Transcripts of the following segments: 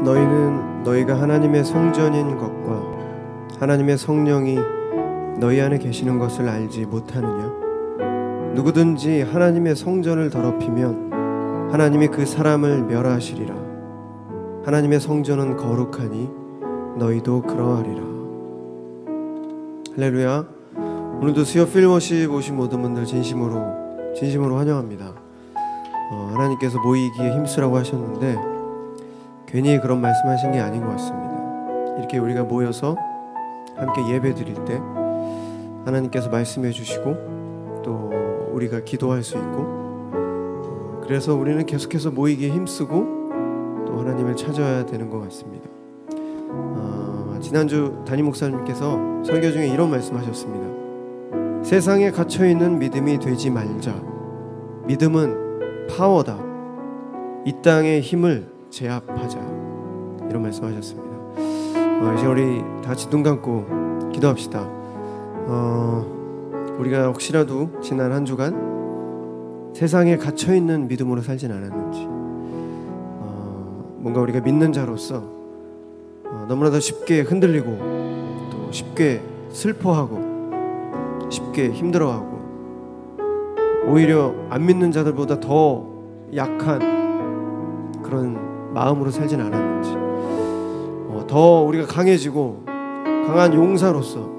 너희는 너희가 하나님의 성전인 것과 하나님의 성령이 너희 안에 계시는 것을 알지 못하느냐? 누구든지 하나님의 성전을 더럽히면 하나님이 그 사람을 멸하시리라. 하나님의 성전은 거룩하니 너희도 그러하리라. 할렐루야. 오늘도 수요 필워십 오신 모든 분들 진심으로 환영합니다. 하나님께서 모이기에 힘쓰라고 하셨는데 괜히 그런 말씀하신 게 아닌 것 같습니다. 이렇게 우리가 모여서 함께 예배 드릴 때 하나님께서 말씀해 주시고 또 우리가 기도할 수 있고, 그래서 우리는 계속해서 모이기에 힘쓰고 또 하나님을 찾아야 되는 것 같습니다. 지난주 담임 목사님께서 설교 중에 이런 말씀하셨습니다. 세상에 갇혀있는 믿음이 되지 말자. 믿음은 파워다. 이 땅의 힘을 제압하자. 이런 말씀하셨습니다. 이제 우리 다 같이 눈 감고 기도합시다. 우리가 혹시라도 지난 한 주간 세상에 갇혀있는 믿음으로 살진 않았는지, 뭔가 우리가 믿는 자로서 너무나도 쉽게 흔들리고 또 쉽게 슬퍼하고 쉽게 힘들어하고 오히려 안 믿는 자들보다 더 약한 그런 마음으로 살진 않았는지, 더 우리가 강해지고 강한 용사로서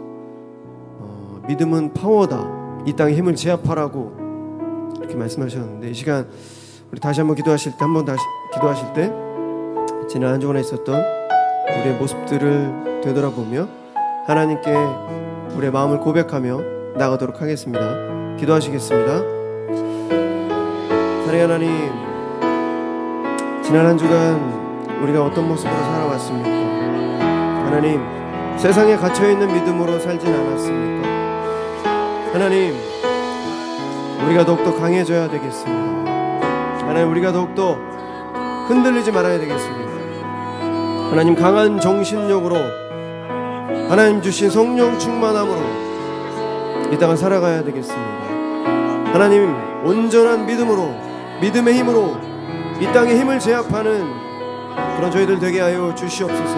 믿음은 파워다. 이 땅의 힘을 제압하라고 이렇게 말씀하셨는데, 이 시간 우리 다시 한번 기도하실 때 지난 한 주간에 있었던 우리의 모습들을 되돌아보며 하나님께 우리의 마음을 고백하며 나가도록 하겠습니다. 기도하시겠습니다. 사랑하는 하나님, 지난 한 주간 우리가 어떤 모습으로 살아왔습니까? 하나님, 세상에 갇혀있는 믿음으로 살진 않았습니까? 하나님, 우리가 더욱더 강해져야 되겠습니다. 하나님, 우리가 더욱더 흔들리지 말아야 되겠습니다. 하나님, 강한 정신력으로 하나님 주신 성령 충만함으로 이 땅을 살아가야 되겠습니다. 하나님, 온전한 믿음으로, 믿음의 힘으로 이 땅의 힘을 제압하는 그런 저희들 되게 하여 주시옵소서.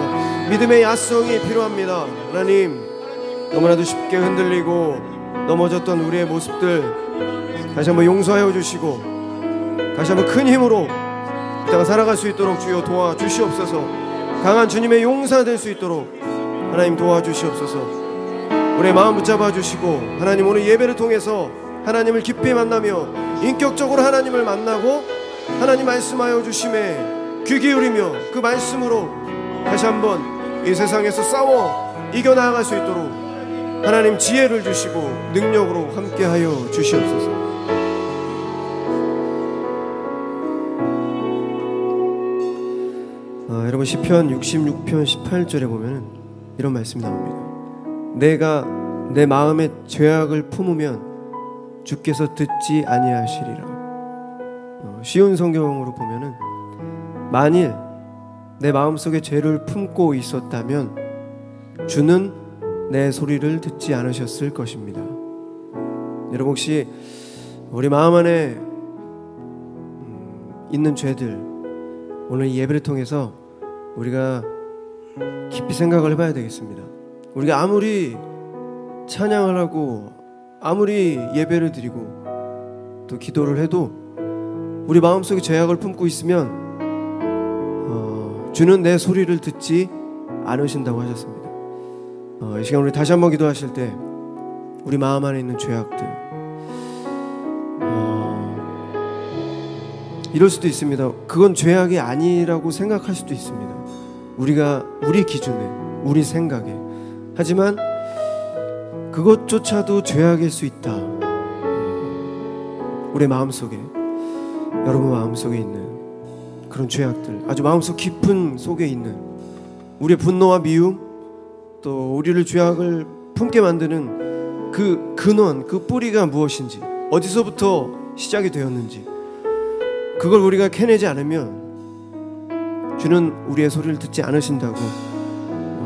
믿음의 야성이 필요합니다. 하나님, 너무나도 쉽게 흔들리고 넘어졌던 우리의 모습들 다시 한번 용서하여 주시고 다시 한번 큰 힘으로 이 땅을 살아갈 수 있도록 주여 도와주시옵소서. 강한 주님의 용사 될 수 있도록 하나님 도와주시옵소서. 우리의 마음 붙잡아 주시고, 하나님 오늘 예배를 통해서 하나님을 깊이 만나며 인격적으로 하나님을 만나고 하나님 말씀하여 주심에 귀 기울이며 그 말씀으로 다시 한번 이 세상에서 싸워 이겨나갈 수 있도록 하나님 지혜를 주시고 능력으로 함께하여 주시옵소서. 여러분, 시편 66편 18절에 보면 이런 말씀이 나옵니다. 내가 내 마음에 죄악을 품으면 주께서 듣지 아니하시리라. 쉬운 성경으로 보면은 만일 내 마음속에 죄를 품고 있었다면 주는 내 소리를 듣지 않으셨을 것입니다. 여러분, 혹시 우리 마음 안에 있는 죄들, 오늘 이 예배를 통해서 우리가 깊이 생각을 해봐야 되겠습니다. 우리가 아무리 찬양을 하고 아무리 예배를 드리고 또 기도를 해도 우리 마음속에 죄악을 품고 있으면 주는 내 소리를 듣지 않으신다고 하셨습니다. 이 시간 우리 다시 한번 기도하실 때 우리 마음 안에 있는 죄악들, 이럴 수도 있습니다. 그건 죄악이 아니라고 생각할 수도 있습니다. 우리 기준에, 우리 생각에. 하지만 그것조차도 죄악일 수 있다. 우리 마음속에, 여러분 마음속에 있는 그런 죄악들, 아주 마음속 깊은 속에 있는 우리의 분노와 미움, 또 우리를 죄악을 품게 만드는 그 근원, 그 뿌리가 무엇인지, 어디서부터 시작이 되었는지, 그걸 우리가 캐내지 않으면 주는 우리의 소리를 듣지 않으신다고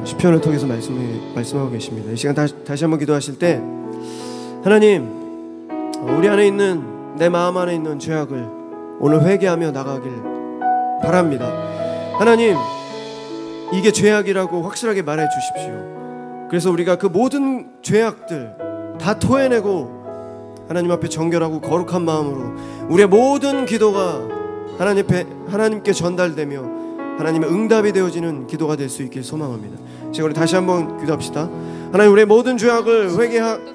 시편을 통해서 말씀하고 계십니다. 이 시간 다시 한번 기도하실 때 하나님, 우리 안에 있는, 내 마음 안에 있는 죄악을 오늘 회개하며 나가길 바랍니다. 하나님, 이게 죄악이라고 확실하게 말해 주십시오. 그래서 우리가 그 모든 죄악들 다 토해내고 하나님 앞에 정결하고 거룩한 마음으로 우리의 모든 기도가 하나님께 전달되며 하나님의 응답이 되어지는 기도가 될 수 있길 소망합니다. 지금 우리 다시 한번 기도합시다. 하나님, 우리의 모든 죄악을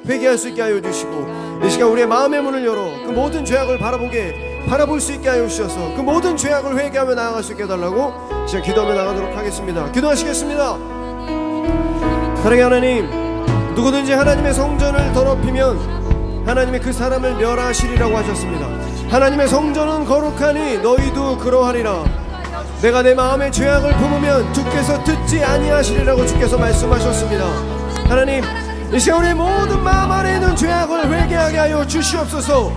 회개할 수 있게 하여 주시고, 이 시간 우리의 마음의 문을 열어 그 모든 죄악을 바라볼 수 있게 하여 주셔서 그 모든 죄악을 회개하며 나아갈 수 있게 해달라고 지금 기도하며 나가도록 하겠습니다. 기도하시겠습니다. 사랑의 하나님, 누구든지 하나님의 성전을 더럽히면 하나님의 그 사람을 멸하시리라고 하셨습니다. 하나님의 성전은 거룩하니 너희도 그러하리라. 내가 내 마음의 죄악을 품으면 주께서 듣지 아니하시리라고 주께서 말씀하셨습니다. 하나님, 이 시간 우리의 모든 마음 안에 있는 죄악을 회개하게 하여 주시옵소서.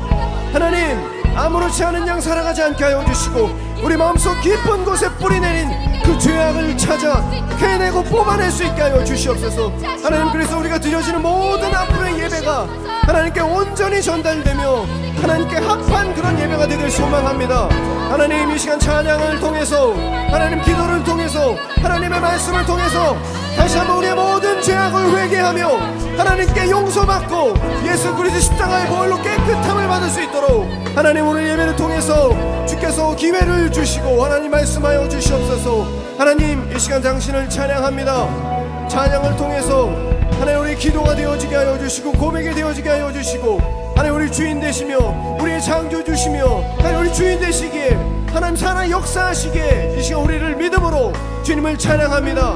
하나님, 아무렇지 않은 양 살아가지 않게 하여 주시고 우리 마음속 깊은 곳에 뿌리내린 그 죄악을 찾아 해내고 뽑아낼 수 있게 하여 주시옵소서. 하나님, 그래서 우리가 드려지는 모든 앞으로의 예배가 하나님께 온전히 전달되며 하나님께 합한 그런 예배가 되길 소망합니다. 하나님, 이 시간 찬양을 통해서, 하나님 기도를 통해서, 하나님의 말씀을 통해서 다시 한번 우리의 모든 죄악을 회개하며 하나님께 용서받고 예수 그리스도 십자가의 보혈로 깨끗함을 받을 수 있도록 하나님, 오늘 예배를 통해서 주께서 기회를 주시고 하나님 말씀하여 주시옵소서. 하나님, 이 시간 당신을 찬양합니다. 찬양을 통해서 하나님 우리 기도가 되어지게 하여 주시고 고백이 되어지게 하여 주시고 하나님 우리 주인 되시며 우리의 창조 주시며 하나님 우리 주인 되시기에 하나님 살아 역사하시기에 이 시간 우리를 믿음으로 주님을 찬양합니다.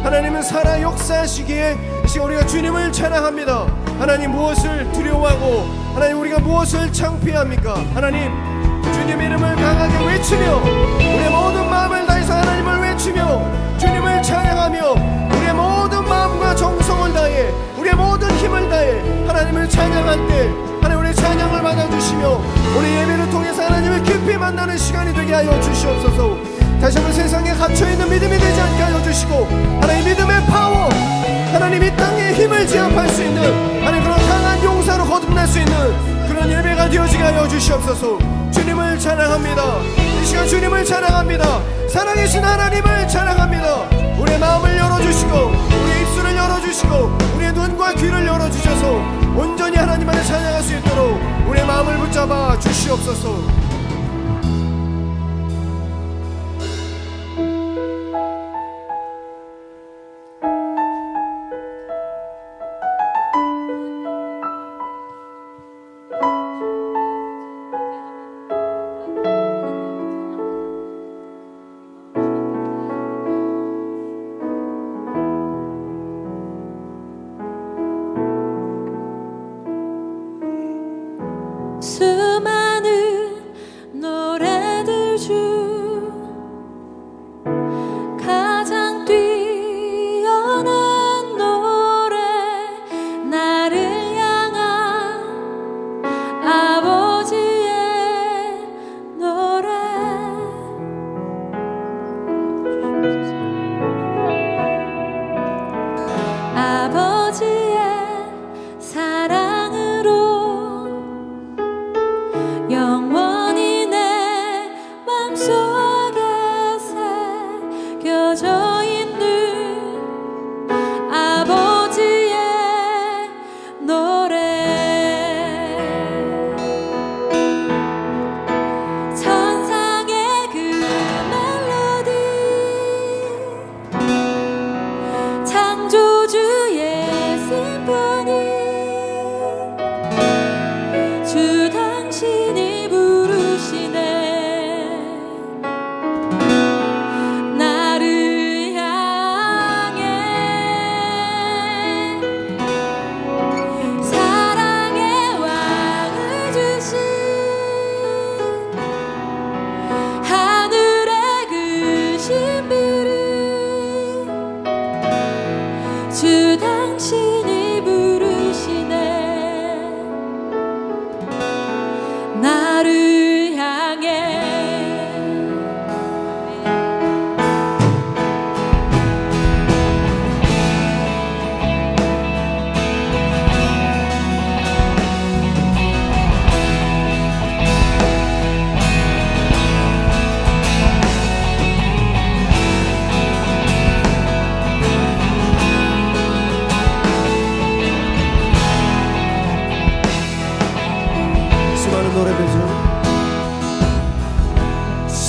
하나님은 살아 역사하시기에 이 시간 우리가 주님을 찬양합니다. 하나님, 무엇을 두려워하고 하나님 우리가 무엇을 창피합니까? 하나님, 주님 이름을 강하게 외치며 우리의 모든 마음을 다해서 하나님을 외치며 주님을 찬양하며 우리의 모든 마음과 정성을 다해 우리의 모든 힘을 다해 하나님을 찬양할 때 하나님 우리의 찬양을 받아주시며 우리 예배를 통해서 하나님을 깊이 만나는 시간이 되게 하여 주시옵소서. 다시 한번 세상에 갇혀있는 믿음이 되지 않게 하여 주시고 하나님 믿음의 파워, 하나님 이 땅에 힘을 제압할 수 있는 하나님 그런 강한 용사로 거듭날 수 있는 그런 예배가 되어지게 하여 주시옵소서. 주님을 찬양합니다. 이 시간 주님을 찬양합니다. 살아계신 하나님을 찬양합니다. 우리의 마음을 열어주시고 우리의 입술을 열어주시고 우리의 눈과 귀를 열어주셔서 온전히 하나님 안에 찬양할 수 있도록 우리의 마음을 붙잡아 주시옵소서. 수많은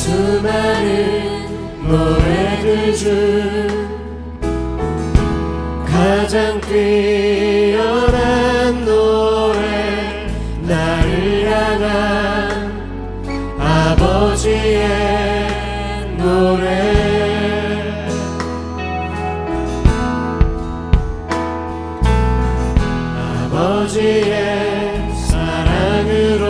수많은 노래들 중 가장 뛰어난 노래, 나를 향한 아버지의 노래. 아버지의 사랑으로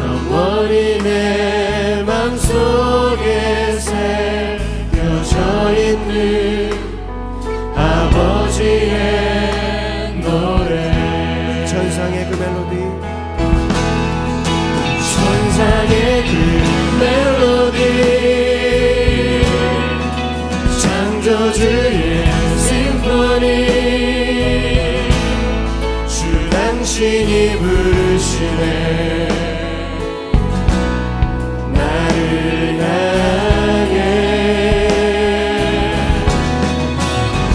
영원히 내 맘속에 새겨져 있는 아버지의 노래. 천상의 그 멜로디, 천상의 그 멜로디, 창조주의 심포니, 주 당신이 부르시네. 나를 향해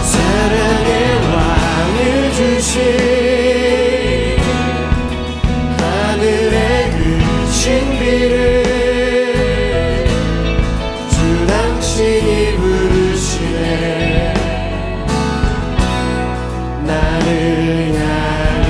사랑의 왕을 주신 하늘의 그 신비를 주 당신이 부르시네. 나를 향해.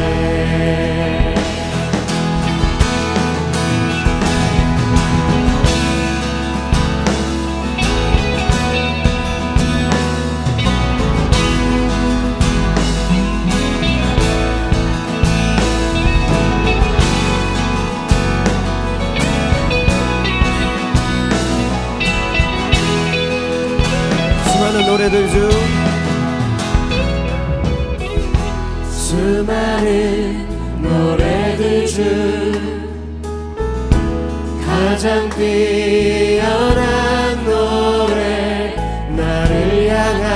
수많은 노래들 중 수많은 노래들 중 가장 뛰어난 노래, 나를 향한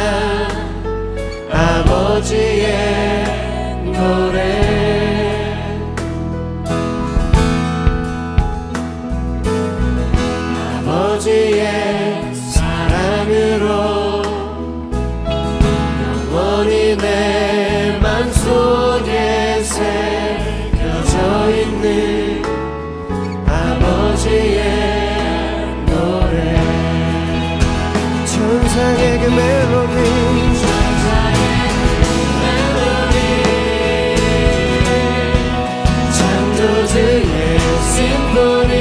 아버지의 노래. 아버지의 사랑으로 영원히 내 맘속에 새겨져 있는 아버지의 노래. 천상의 그 멜로디, 창조주의 심포니,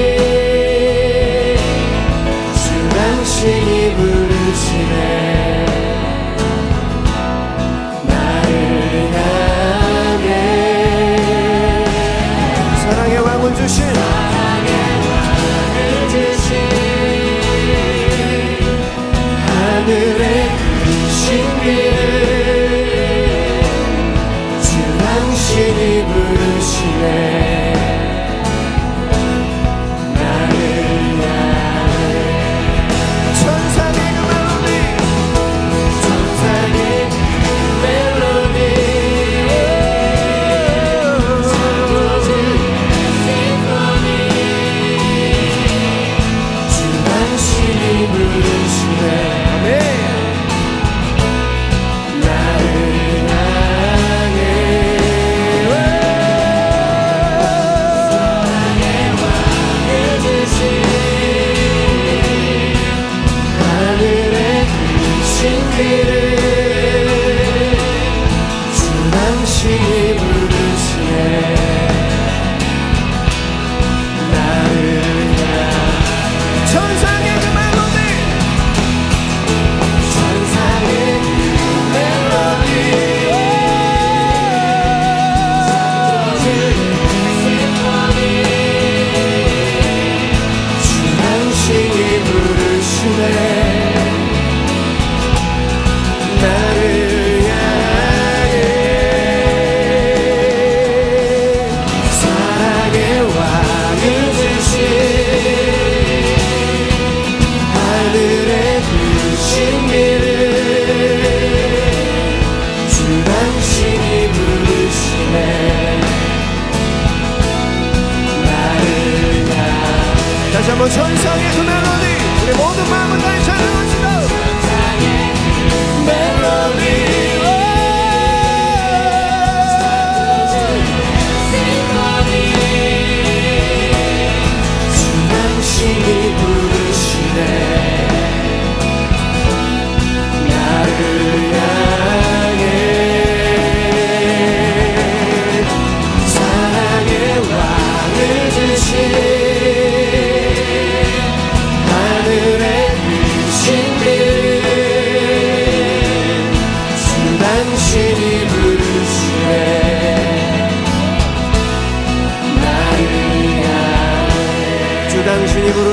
주 당신이 부르시네. 나를 향해 사랑의 왕을 주신 하늘의 그 신비를 주 당신이 부르시네. 나를 향해 천상의 그 멜로디, 천상의 멜로디, 창조주의 심포니, 주 당신이 부르시네. 나를 향해 사랑의 왕을 주신 하늘의 그 신비를 주 당신이 부르시네. 나를 향해 천상의 그 멜로디, 천상의 그 멜로디, 창조주의 심포니, 주 당신이 부르시네. 나를 향해 사랑의 왕을 주신 하늘의 그 신비를 주 당신이 부르시네. 나를 향해 다시 한번 천상의 그 멜로디, 우리 모든 마음을 다해 찬양합시다. 천상의 그 멜로디, 창조주의 심포니, 주 당신이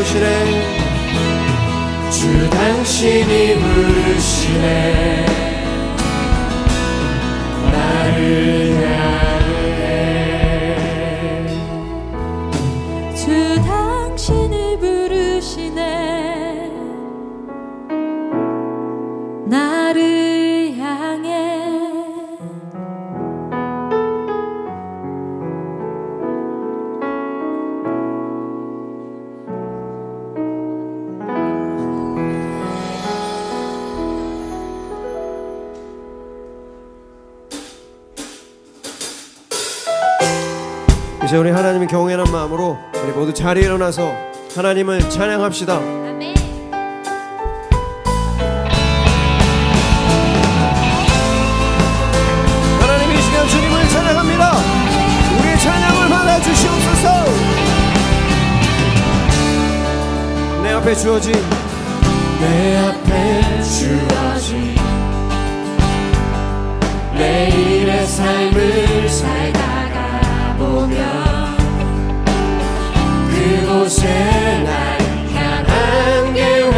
부르시네. 주 당신이 부르시네. 나를 향해 주 당신이 부르시네. 나를 향해 이제 우리 하나님의 경외하는 마음으로 우리 모두 자리에 일어나서 하나님을 찬양합시다. 아멘. 하나님 이 시간 주님을 찬양합니다. 우리의 찬양을 받아주시옵소서. 내 앞에 주어진 내일의 삶을 살다가 보면 그곳에 날 향한 계획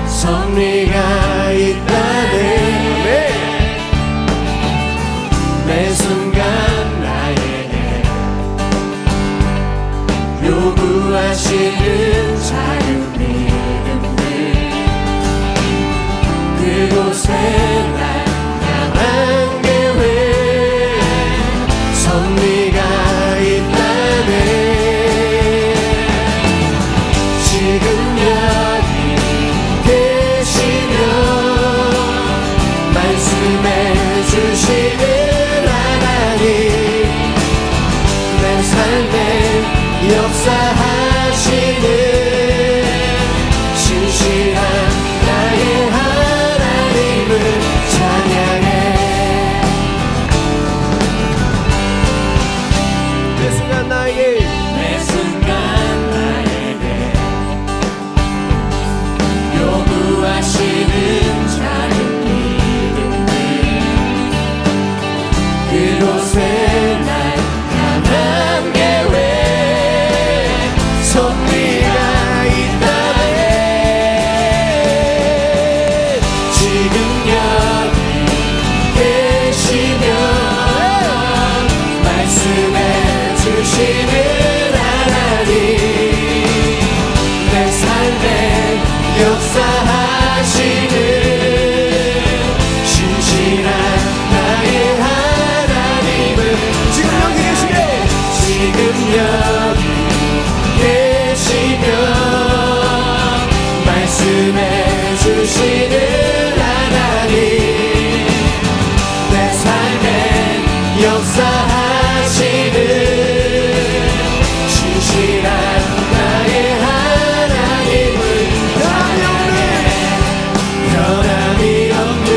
섭리가 있다네. 매 순간 나에게 요구하시는 작은 믿음들 그곳에 날 향한 계획 섭리가 있다네. 지금 여기 계시며 말씀해 주시는 하나님 내 삶에 역사하시는 신실한 나의 하나님을 찬양해. 매 순간 나에게 요구하시는 작은 믿음들 그곳에 날 향한 계획 섭리가 있다네. 지금 여기 계시면 말씀해 주시는 하나님 내 삶에 역사하시는 신실한 나의 하나님을 지금 여기 계시네. 지금 여기 계시며 말씀해 주시는 하나님 내 삶에 역사하시는 신실한 나의 하나님을 찬양해. 변함이 없는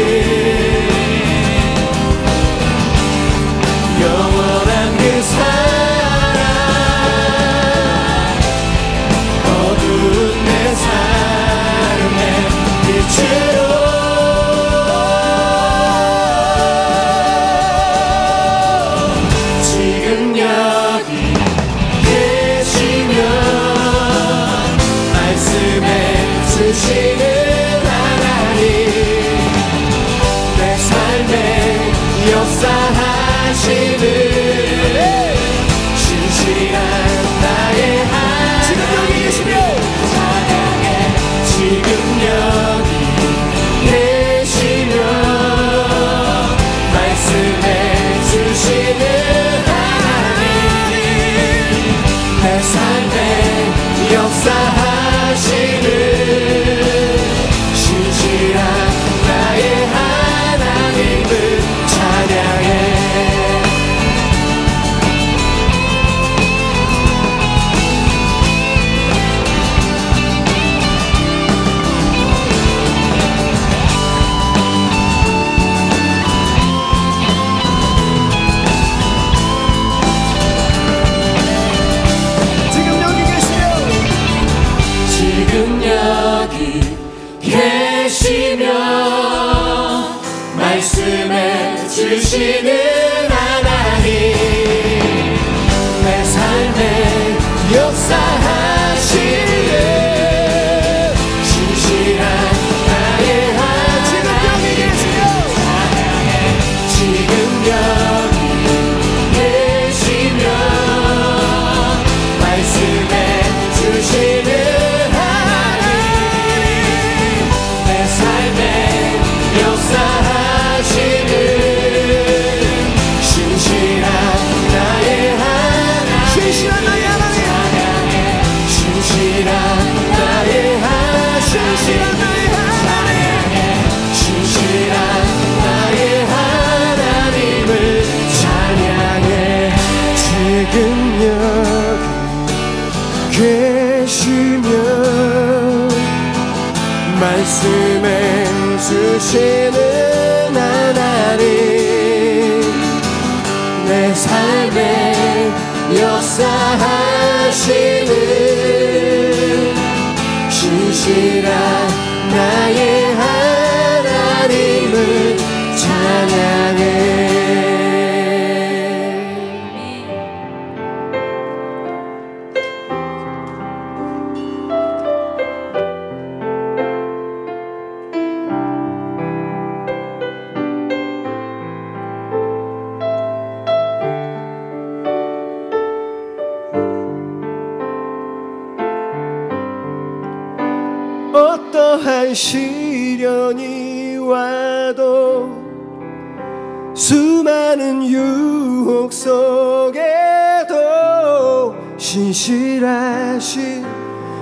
영원한 그 사랑 어두운 내 삶의 빛으로 지금 여기 계시며 말씀해 주시는 하나님 내 삶에 역사하시는 신실한 나의 하나님 지금 여기 계시며 찬양해. 지금 여기 계시며 말씀해 주시는 하나님 내 삶에 역사하시는 신실한 나의 하나님을 찬양해. 지금 여기 계시며 지금 여기 계시며 말씀해 주시는 하나님 내 삶에 역사하시는 주시면 말씀해 주시는 하나님, 내 삶에 역사하시는 신실한 나의 하나님을 찬양해. 어떠한 시련이 와도 수많은 유혹 속에도 신실하신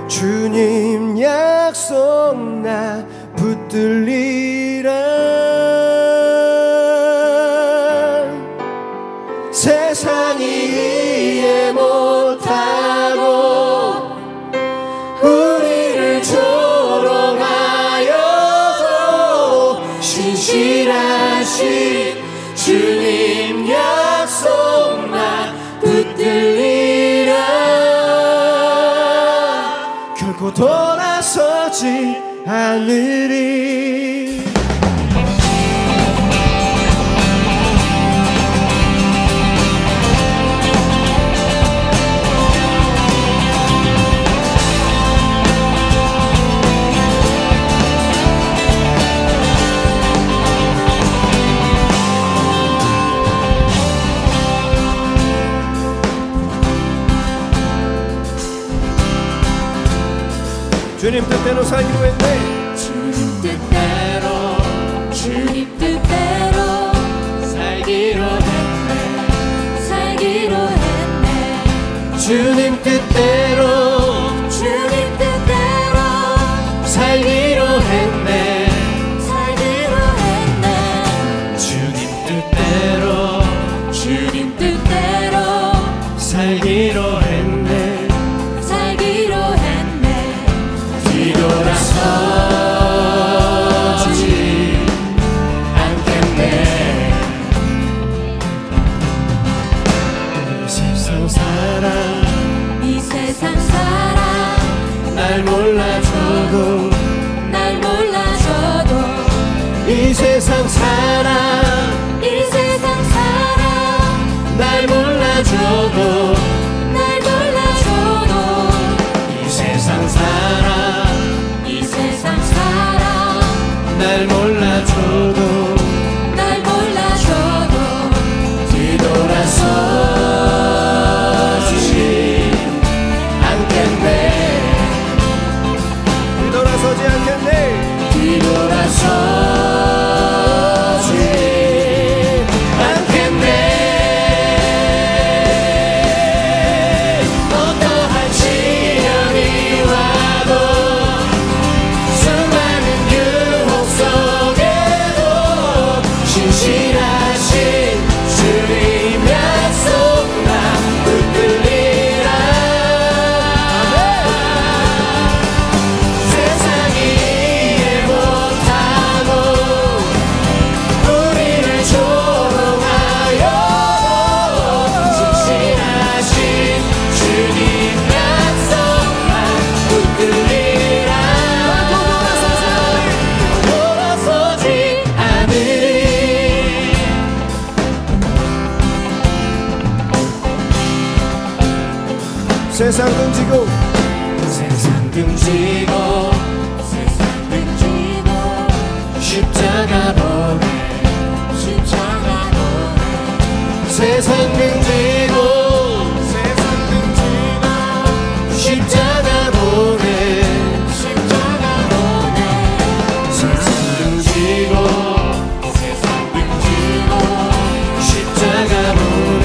주님 약속 나 붙들리라. 세상이 이해 못하고 우리를 신실하신 주님 약속만 붙들리라. 결코 돌아서지 않으리. 주님 뜻대로 살기로 했네. 주님 뜻대로 주님 뜻대로 살기로 했네. 살기로 했네. 주님 뜻대로 주님 뜻대로 살기로 했네. 살기로 했네. 주님 뜻대로 주님 뜻대로 살기로 했네. 살기로 했네. 뒤돌아서지 않겠네. 이 세상 사랑 날 몰라줘도 날 몰라줘도 이 세상 사랑 이 세상 사랑 날 몰라줘도 날 몰라줘도 이 세상 사랑 이 세상 사랑 날 몰라줘도 날 몰라줘도 뒤돌아서지 않겠네. 뒤돌아서지 않겠네. 뒤돌아서지 않겠네. 어떠한 시련이 와도 수많은 유혹 속에도 신실하신 주님 약속 나 붙들리라. 세상이 이해 못하고 우리를 조롱하여 신실하신 주님 약속만 붙들리라. 돌아서지 않으리. 세상 등지고 세상 등지고 세상 등지고 십자가 보내. 십자가 보내 세상 등지고 십자가 보내. 십자가 보내 세상 등지고 십자가 보내.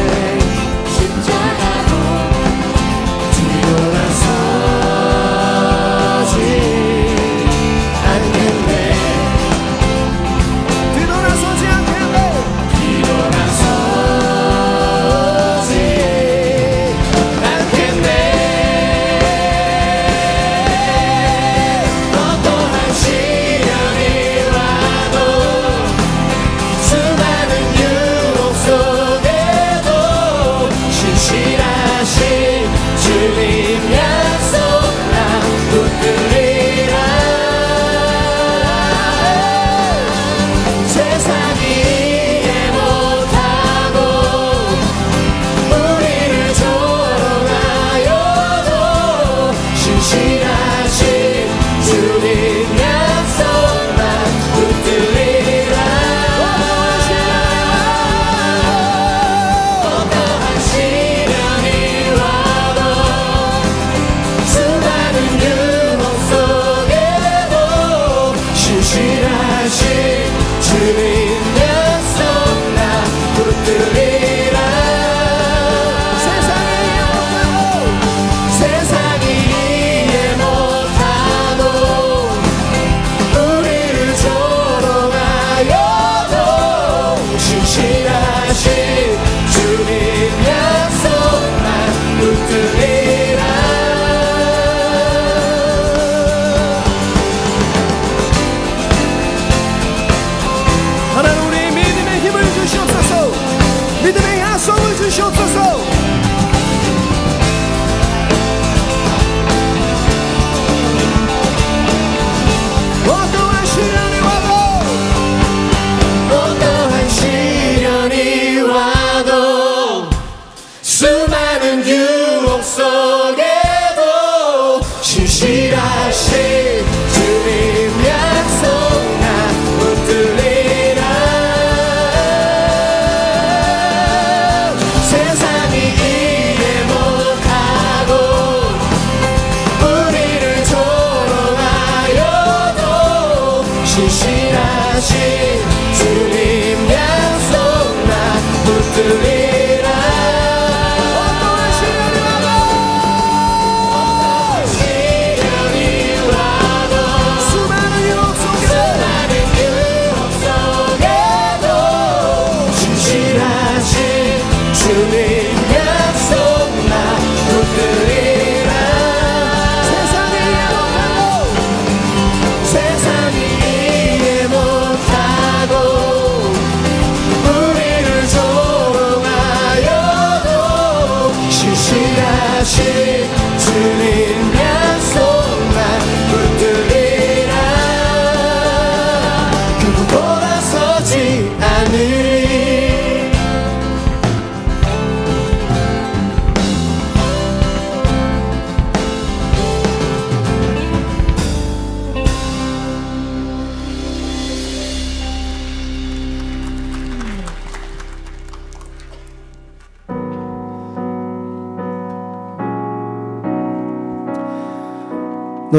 십자가 보내 뒤돌아서지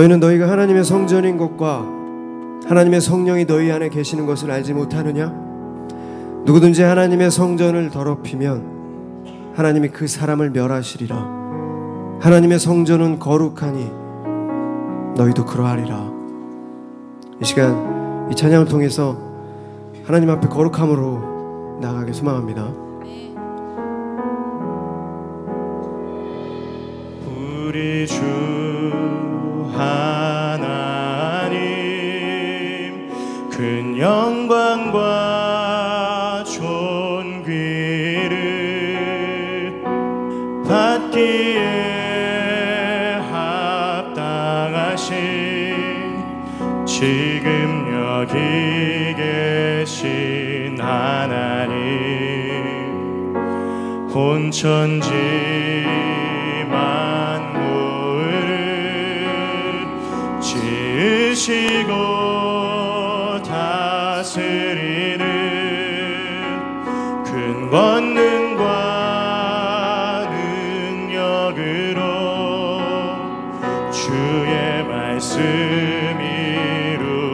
너희는 너희가 하나님의 성전인 것과 하나님의 성령이 너희 안에 계시는 것을 알지 못하느냐? 누구든지 하나님의 성전을 더럽히면 하나님이 그 사람을 멸하시리라. 하나님의 성전은 거룩하니 너희도 그러하리라. 이 시간 이 찬양을 통해서 하나님 앞에 거룩함으로 나아가길 소망합니다. 우리 주 하나님 큰 영광과 존귀를 받기에 합당하신 지금 여기 계신 하나님 혼천지 지으시고 다스리는 큰 권능과 능력으로 주의 말씀 이루시리.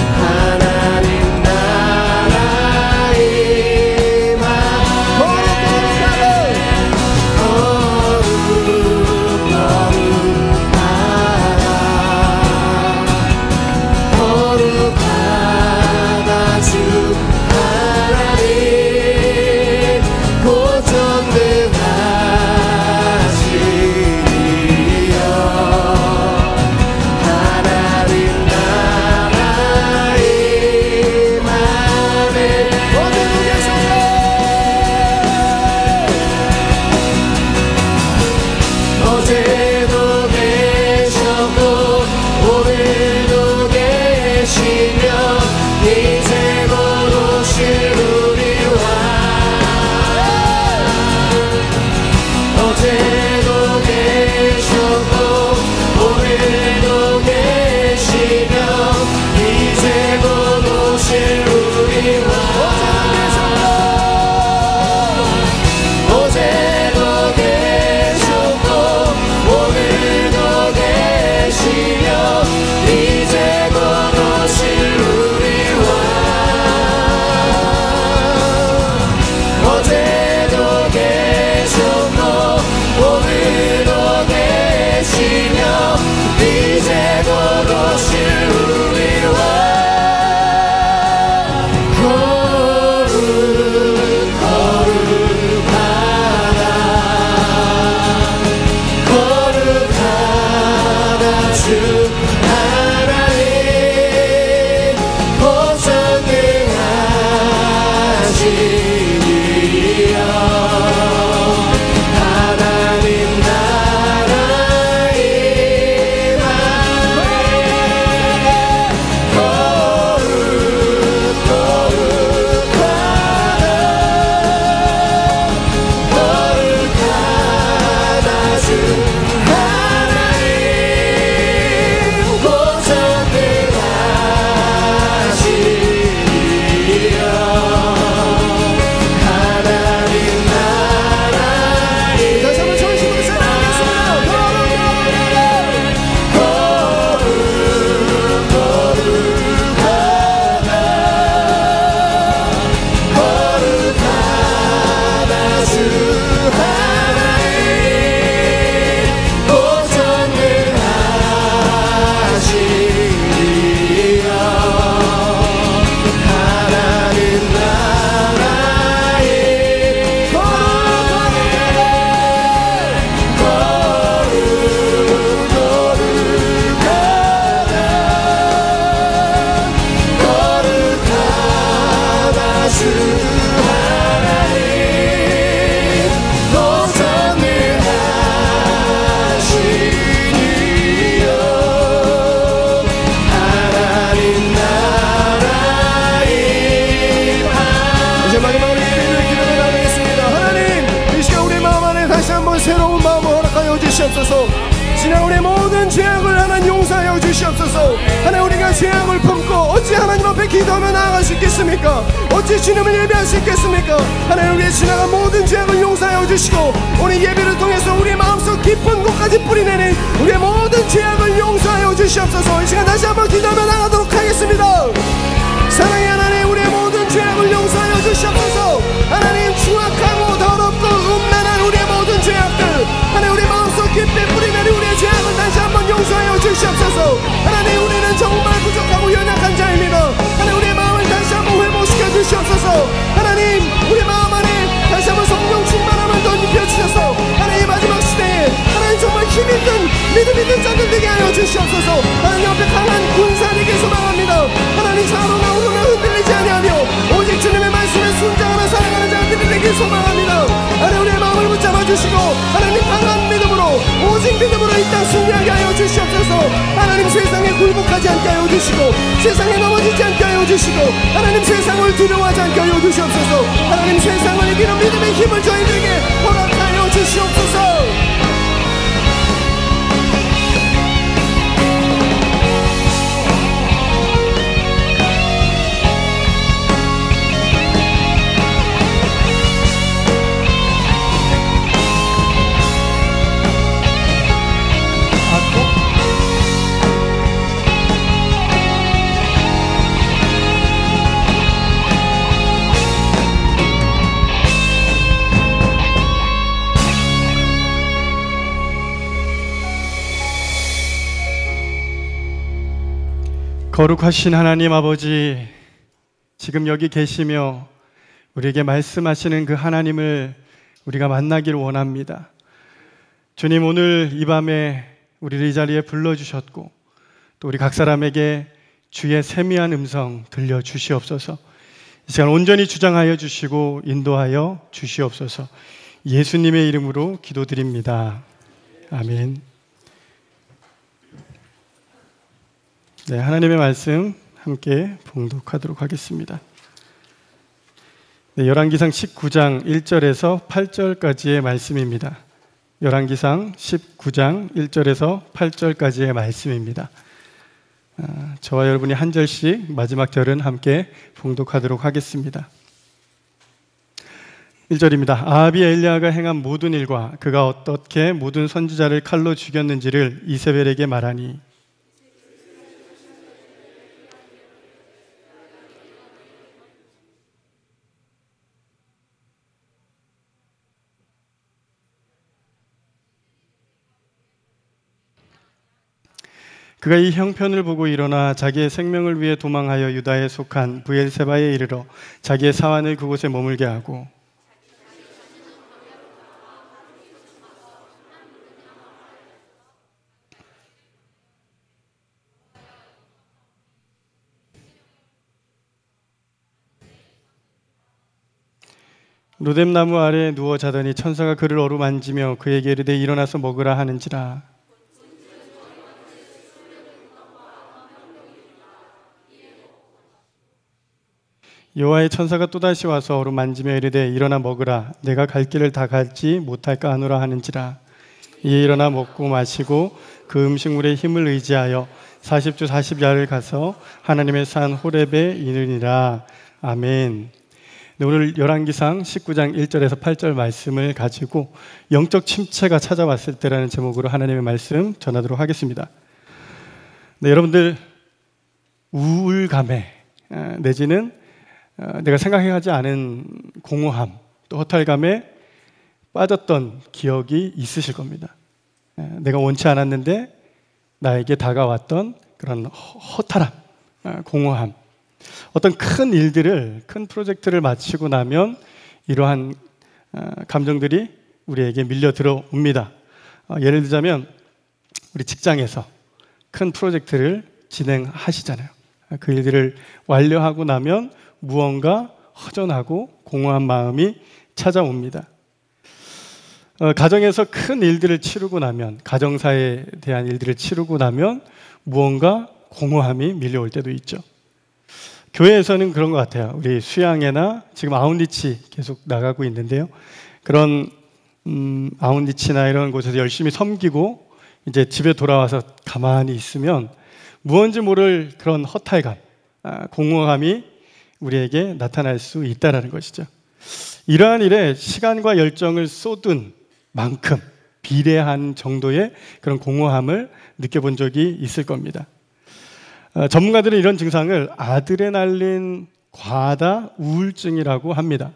하나님 신앙 우리의 모든 죄악을 하나님 용서하여 주시옵소서. 하나님 우리가 죄악을 품고 어찌 하나님 앞에 기도하며 나아갈 수 있겠습니까? 어찌 주님을 예배할 수 있겠습니까? 하나님 우리의 지나간 모든 죄악을 용서하여 주시고 오늘 예배를 통해서 우리의 마음속 깊은 곳까지 뿌리내는 우리의 모든 죄악을 용서하여 주시옵소서. 이 시간 다시 한번 기도하며 나가도록 하겠습니다. 사랑의 하나님 우리의 모든 죄악을 용서하여 주시옵소서. 하나님 추악하고 더럽고 음란한 우리의 모든 죄악들 하나님 우리 마음속 깊이 뿌리내린 우리의 죄악을 다시 한번 용서하여 주시옵소서. 하나님 우리는 정말 부족하고 연약한 자입니다. 하나님 우리의 마음을 다시 한번 회복시켜 주시옵소서. 하나님 우리 마음 안에 다시 한번 성령 충만함을 던집혀 주셔서 하나님 마지막 시대에 하나님 정말 힘있는 믿음 있는 자들 되게 하여 주시옵소서. 하나님 앞에 강한 군사 되게 소망합니다. 하나님 차로나 오르나 흔들리지 아니하며 오직 주님의 말씀에 순종하며 살아가는 자들이 되길 소망합니다. 하나님 우리의 마음을 붙잡아 주시고 하나님 강한 믿음으로 오직 믿음으로 이 땅 승리하게 하여 주시옵소서. 하나님 세상에 굴복하지 않게 하여 주시고 세상에 넘어지지 않게 하여 주시고 하나님 세상을 두려워하지 않게 하여 주시옵소서. 하나님 세상을 이기는 믿음의 힘을 저희들에게 허락하여 주시옵소서. 거룩하신 하나님 아버지, 지금 여기 계시며 우리에게 말씀하시는 그 하나님을 우리가 만나기를 원합니다. 주님, 오늘 이 밤에 우리를 이 자리에 불러주셨고 또 우리 각 사람에게 주의 세미한 음성 들려주시옵소서. 이 시간 온전히 주장하여 주시고 인도하여 주시옵소서. 예수님의 이름으로 기도드립니다. 아멘. 네, 하나님의 말씀 함께 봉독하도록 하겠습니다. 네, 열왕기상 19장 1절에서 8절까지의 말씀입니다. 열왕기상 19장 1절에서 8절까지의 말씀입니다. 저와 여러분이 한 절씩 마지막 절은 함께 봉독하도록 하겠습니다. 1절입니다. 아합이 엘리야가 행한 모든 일과 그가 어떻게 모든 선지자를 칼로 죽였는지를 이세벨에게 말하니 그가 이 형편을 보고 일어나 자기의 생명을 위해 도망하여 유다에 속한 브엘세바에 이르러 자기의 사환을 그곳에 머물게 하고 로뎀나무 아래에 누워 자더니 천사가 그를 어루만지며 그에게 이르되 일어나서 먹으라 하는지라. 여호와의 천사가 또다시 와서 어루만지며 이르되 일어나 먹으라. 내가 갈 길을 다 갈지 못할까 하노라 하는지라. 이에 일어나 먹고 마시고 그 음식물의 힘을 의지하여 40주 40야를 가서 하나님의 산 호렙에 이르니라. 아멘. 네, 오늘 열왕기상 19장 1절에서 8절 말씀을 가지고 영적 침체가 찾아왔을 때라는 제목으로 하나님의 말씀 전하도록 하겠습니다. 네, 여러분들 우울감에 내지는 내가 생각하지 않은 공허함 또 허탈감에 빠졌던 기억이 있으실 겁니다. 내가 원치 않았는데 나에게 다가왔던 그런 허탈함, 공허함, 어떤 큰 일들을, 큰 프로젝트를 마치고 나면 이러한 감정들이 우리에게 밀려 들어옵니다. 예를 들자면 우리 직장에서 큰 프로젝트를 진행하시잖아요. 그 일들을 완료하고 나면 무언가 허전하고 공허한 마음이 찾아옵니다. 가정에서 큰 일들을 치르고 나면, 가정사에 대한 일들을 치르고 나면 무언가 공허함이 밀려올 때도 있죠. 교회에서는 그런 것 같아요. 우리 수양회나 지금 아웃리치 계속 나가고 있는데요. 그런 아웃리치나 이런 곳에서 열심히 섬기고 이제 집에 돌아와서 가만히 있으면 무언지 모를 그런 허탈감, 공허함이 우리에게 나타날 수 있다는 것이죠. 이러한 일에 시간과 열정을 쏟은 만큼 비례한 정도의 그런 공허함을 느껴본 적이 있을 겁니다. 전문가들은 이런 증상을 아드레날린 과다 우울증이라고 합니다.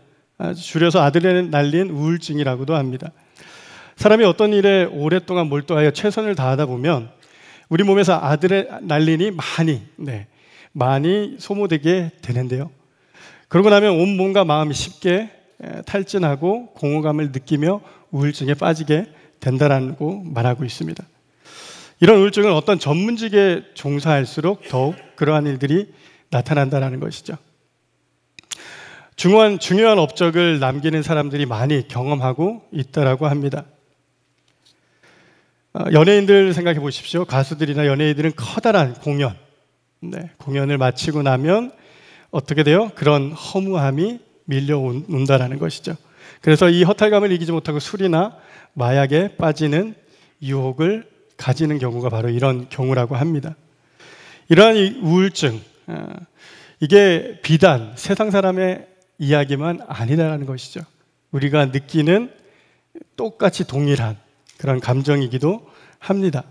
줄여서 아드레날린 우울증이라고도 합니다. 사람이 어떤 일에 오랫동안 몰두하여 최선을 다하다 보면 우리 몸에서 아드레날린이 많이 소모되게 되는데요. 그러고 나면 온 몸과 마음이 쉽게 탈진하고 공허감을 느끼며 우울증에 빠지게 된다라고 말하고 있습니다. 이런 우울증은 어떤 전문직에 종사할수록 더욱 그러한 일들이 나타난다는 것이죠. 중요한 업적을 남기는 사람들이 많이 경험하고 있다라고 합니다. 연예인들 생각해 보십시오. 가수들이나 연예인들은 커다란 공연을 마치고 나면 어떻게 돼요? 그런 허무함이 밀려온다라는 것이죠. 그래서 이 허탈감을 이기지 못하고 술이나 마약에 빠지는 유혹을 가지는 경우가 바로 이런 경우라고 합니다. 이러한 이 우울증, 이게 비단 세상 사람의 이야기만 아니라는 것이죠. 우리가 느끼는 똑같이 동일한 그런 감정이기도 합니다.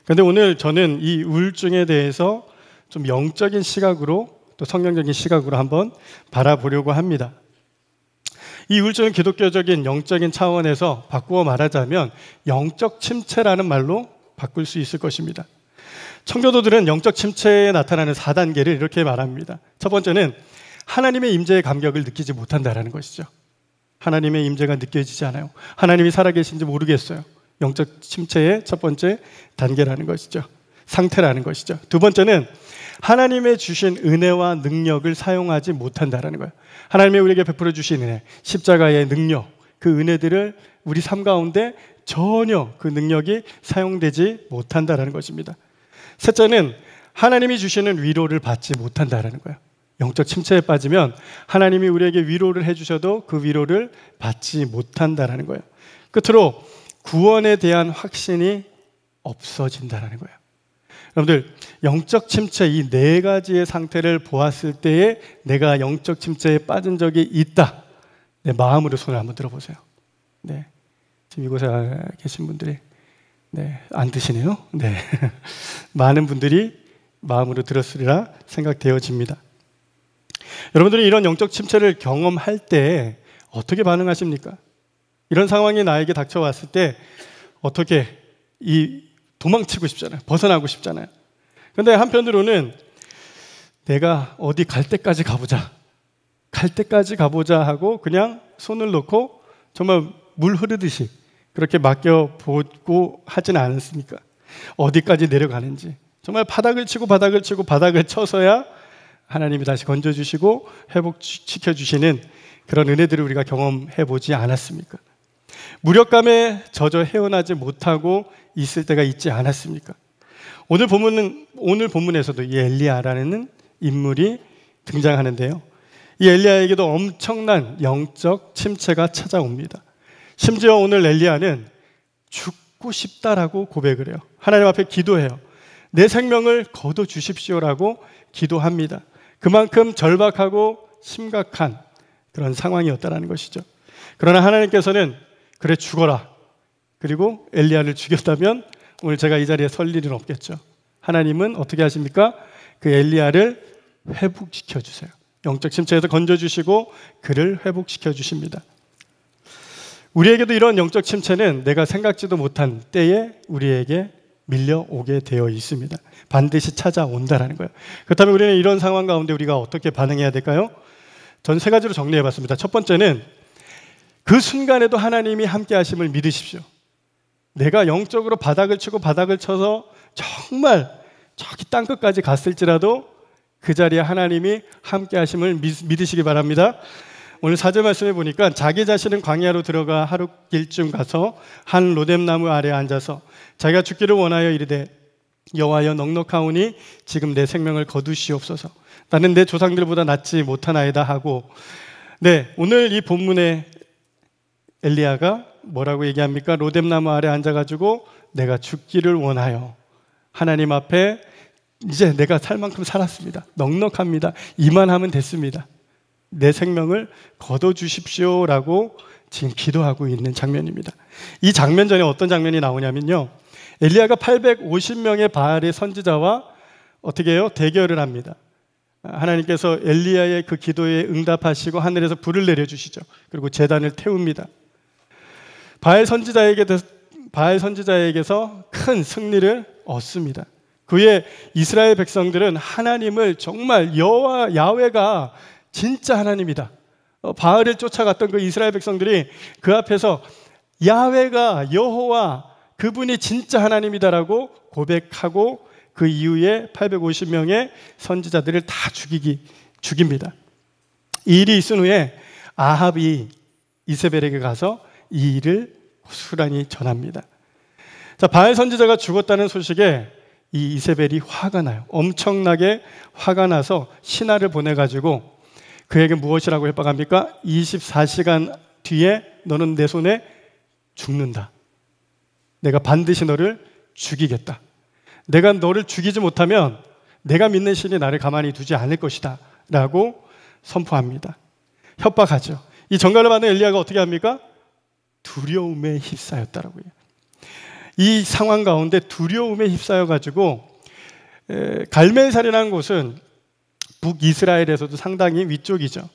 그런데 오늘 저는 이 우울증에 대해서 좀 영적인 시각으로 또 성경적인 시각으로 한번 바라보려고 합니다. 이 우울증은 기독교적인 영적인 차원에서 바꾸어 말하자면 영적 침체라는 말로 바꿀 수 있을 것입니다. 청교도들은 영적 침체에 나타나는 4단계를 이렇게 말합니다. 첫 번째는 하나님의 임재의 감격을 느끼지 못한다는 것이죠. 하나님의 임재가 느껴지지 않아요. 하나님이 살아계신지 모르겠어요. 영적 침체의 첫 번째 단계라는 것이죠. 상태라는 것이죠. 두 번째는 하나님의 주신 은혜와 능력을 사용하지 못한다는 거예요. 하나님이 우리에게 베풀어 주신 은혜, 십자가의 능력, 그 은혜들을 우리 삶 가운데 전혀 그 능력이 사용되지 못한다는 것입니다. 셋째는 하나님이 주시는 위로를 받지 못한다는 거예요. 영적 침체에 빠지면 하나님이 우리에게 위로를 해주셔도 그 위로를 받지 못한다는 거예요. 끝으로 구원에 대한 확신이 없어진다는 거예요. 여러분들, 영적 침체 이 네 가지의 상태를 보았을 때에 내가 영적 침체에 빠진 적이 있다. 내 마음으로 손을 한번 들어보세요. 네, 지금 이곳에 계신 분들이 안 드시네요. 네, 많은 분들이 마음으로 들었으리라 생각되어집니다. 여러분들이 이런 영적 침체를 경험할 때 어떻게 반응하십니까? 이런 상황이 나에게 닥쳐왔을 때 어떻게 도망치고 싶잖아요. 벗어나고 싶잖아요. 그런데 한편으로는 내가 어디 갈 때까지 가보자 하고 그냥 손을 놓고 정말 물 흐르듯이 그렇게 맡겨보고 하지는 않습니까? 어디까지 내려가는지 정말 바닥을 치고 쳐서야 하나님이 다시 건져주시고 회복시켜주시는 그런 은혜들을 우리가 경험해보지 않았습니까? 무력감에 젖어 헤어나지 못하고 있을 때가 있지 않았습니까? 오늘 본문에서도 이 엘리야라는 인물이 등장하는데요. 이 엘리야에게도 엄청난 영적 침체가 찾아옵니다. 심지어 오늘 엘리야는 죽고 싶다라고 고백을 해요. 하나님 앞에 기도해요. 내 생명을 거둬주십시오라고 기도합니다. 그만큼 절박하고 심각한 그런 상황이었다는 것이죠. 그러나 하나님께서는 그래 죽어라. 그리고 엘리야를 죽였다면 오늘 제가 이 자리에 설 일은 없겠죠. 하나님은 어떻게 하십니까? 그 엘리야를 회복시켜 주세요. 영적 침체에서 건져주시고 그를 회복시켜 주십니다. 우리에게도 이런 영적 침체는 내가 생각지도 못한 때에 우리에게 밀려오게 되어 있습니다. 반드시 찾아온다라는 거예요. 그렇다면 우리는 이런 상황 가운데 우리가 어떻게 반응해야 될까요? 전 세 가지로 정리해봤습니다. 첫 번째는 그 순간에도 하나님이 함께 하심을 믿으십시오. 내가 영적으로 바닥을 쳐서 정말 저기 땅끝까지 갔을지라도 그 자리에 하나님이 함께 하심을 믿으시기 바랍니다. 오늘 4절 말씀해 보니까 자기 자신은 광야로 들어가 하루 길쯤 가서 한 로뎀나무 아래 앉아서 자기가 죽기를 원하여 이르되 여호와여 넉넉하오니 지금 내 생명을 거두시옵소서. 나는 내 조상들보다 낫지 못하나이다 하고 오늘 이 본문에 엘리야가 뭐라고 얘기합니까? 로뎀나무 아래 앉아가지고 내가 죽기를 원하여 하나님 앞에 이제 내가 살 만큼 살았습니다. 넉넉합니다. 이만하면 됐습니다. 내 생명을 거둬주십시오라고 지금 기도하고 있는 장면입니다. 이 장면 전에 어떤 장면이 나오냐면요, 엘리야가 850명의 바알의 선지자와 어떻게 해요? 대결을 합니다. 하나님께서 엘리야의 그 기도에 응답하시고 하늘에서 불을 내려주시죠. 그리고 제단을 태웁니다. 바알 선지자에게서 큰 승리를 얻습니다. 그의 이스라엘 백성들은 하나님을 정말 야훼가 진짜 하나님이다. 바알을 쫓아갔던 그 이스라엘 백성들이 그 앞에서 야훼가 여호와 그분이 진짜 하나님이다라고 고백하고 그 이후에 850명의 선지자들을 다 죽입니다. 이 일이 있은 후에 아합이 이세벨에게 가서 이 일을 고스란히 전합니다. 자, 바알 선지자가 죽었다는 소식에 이 이세벨이 화가 나요. 엄청나게 화가 나서 신하를 보내가지고 그에게 무엇이라고 협박합니까? 24시간 뒤에 너는 내 손에 죽는다. 내가 반드시 너를 죽이겠다. 내가 너를 죽이지 못하면 내가 믿는 신이 나를 가만히 두지 않을 것이다 라고 선포합니다. 협박하죠. 이 전갈을 받은 엘리야가 어떻게 합니까? 두려움에 휩싸였다라고요. 이 상황 가운데 두려움에 휩싸여가지고 갈멜살이라는 곳은 북이스라엘에서도 상당히 위쪽이죠.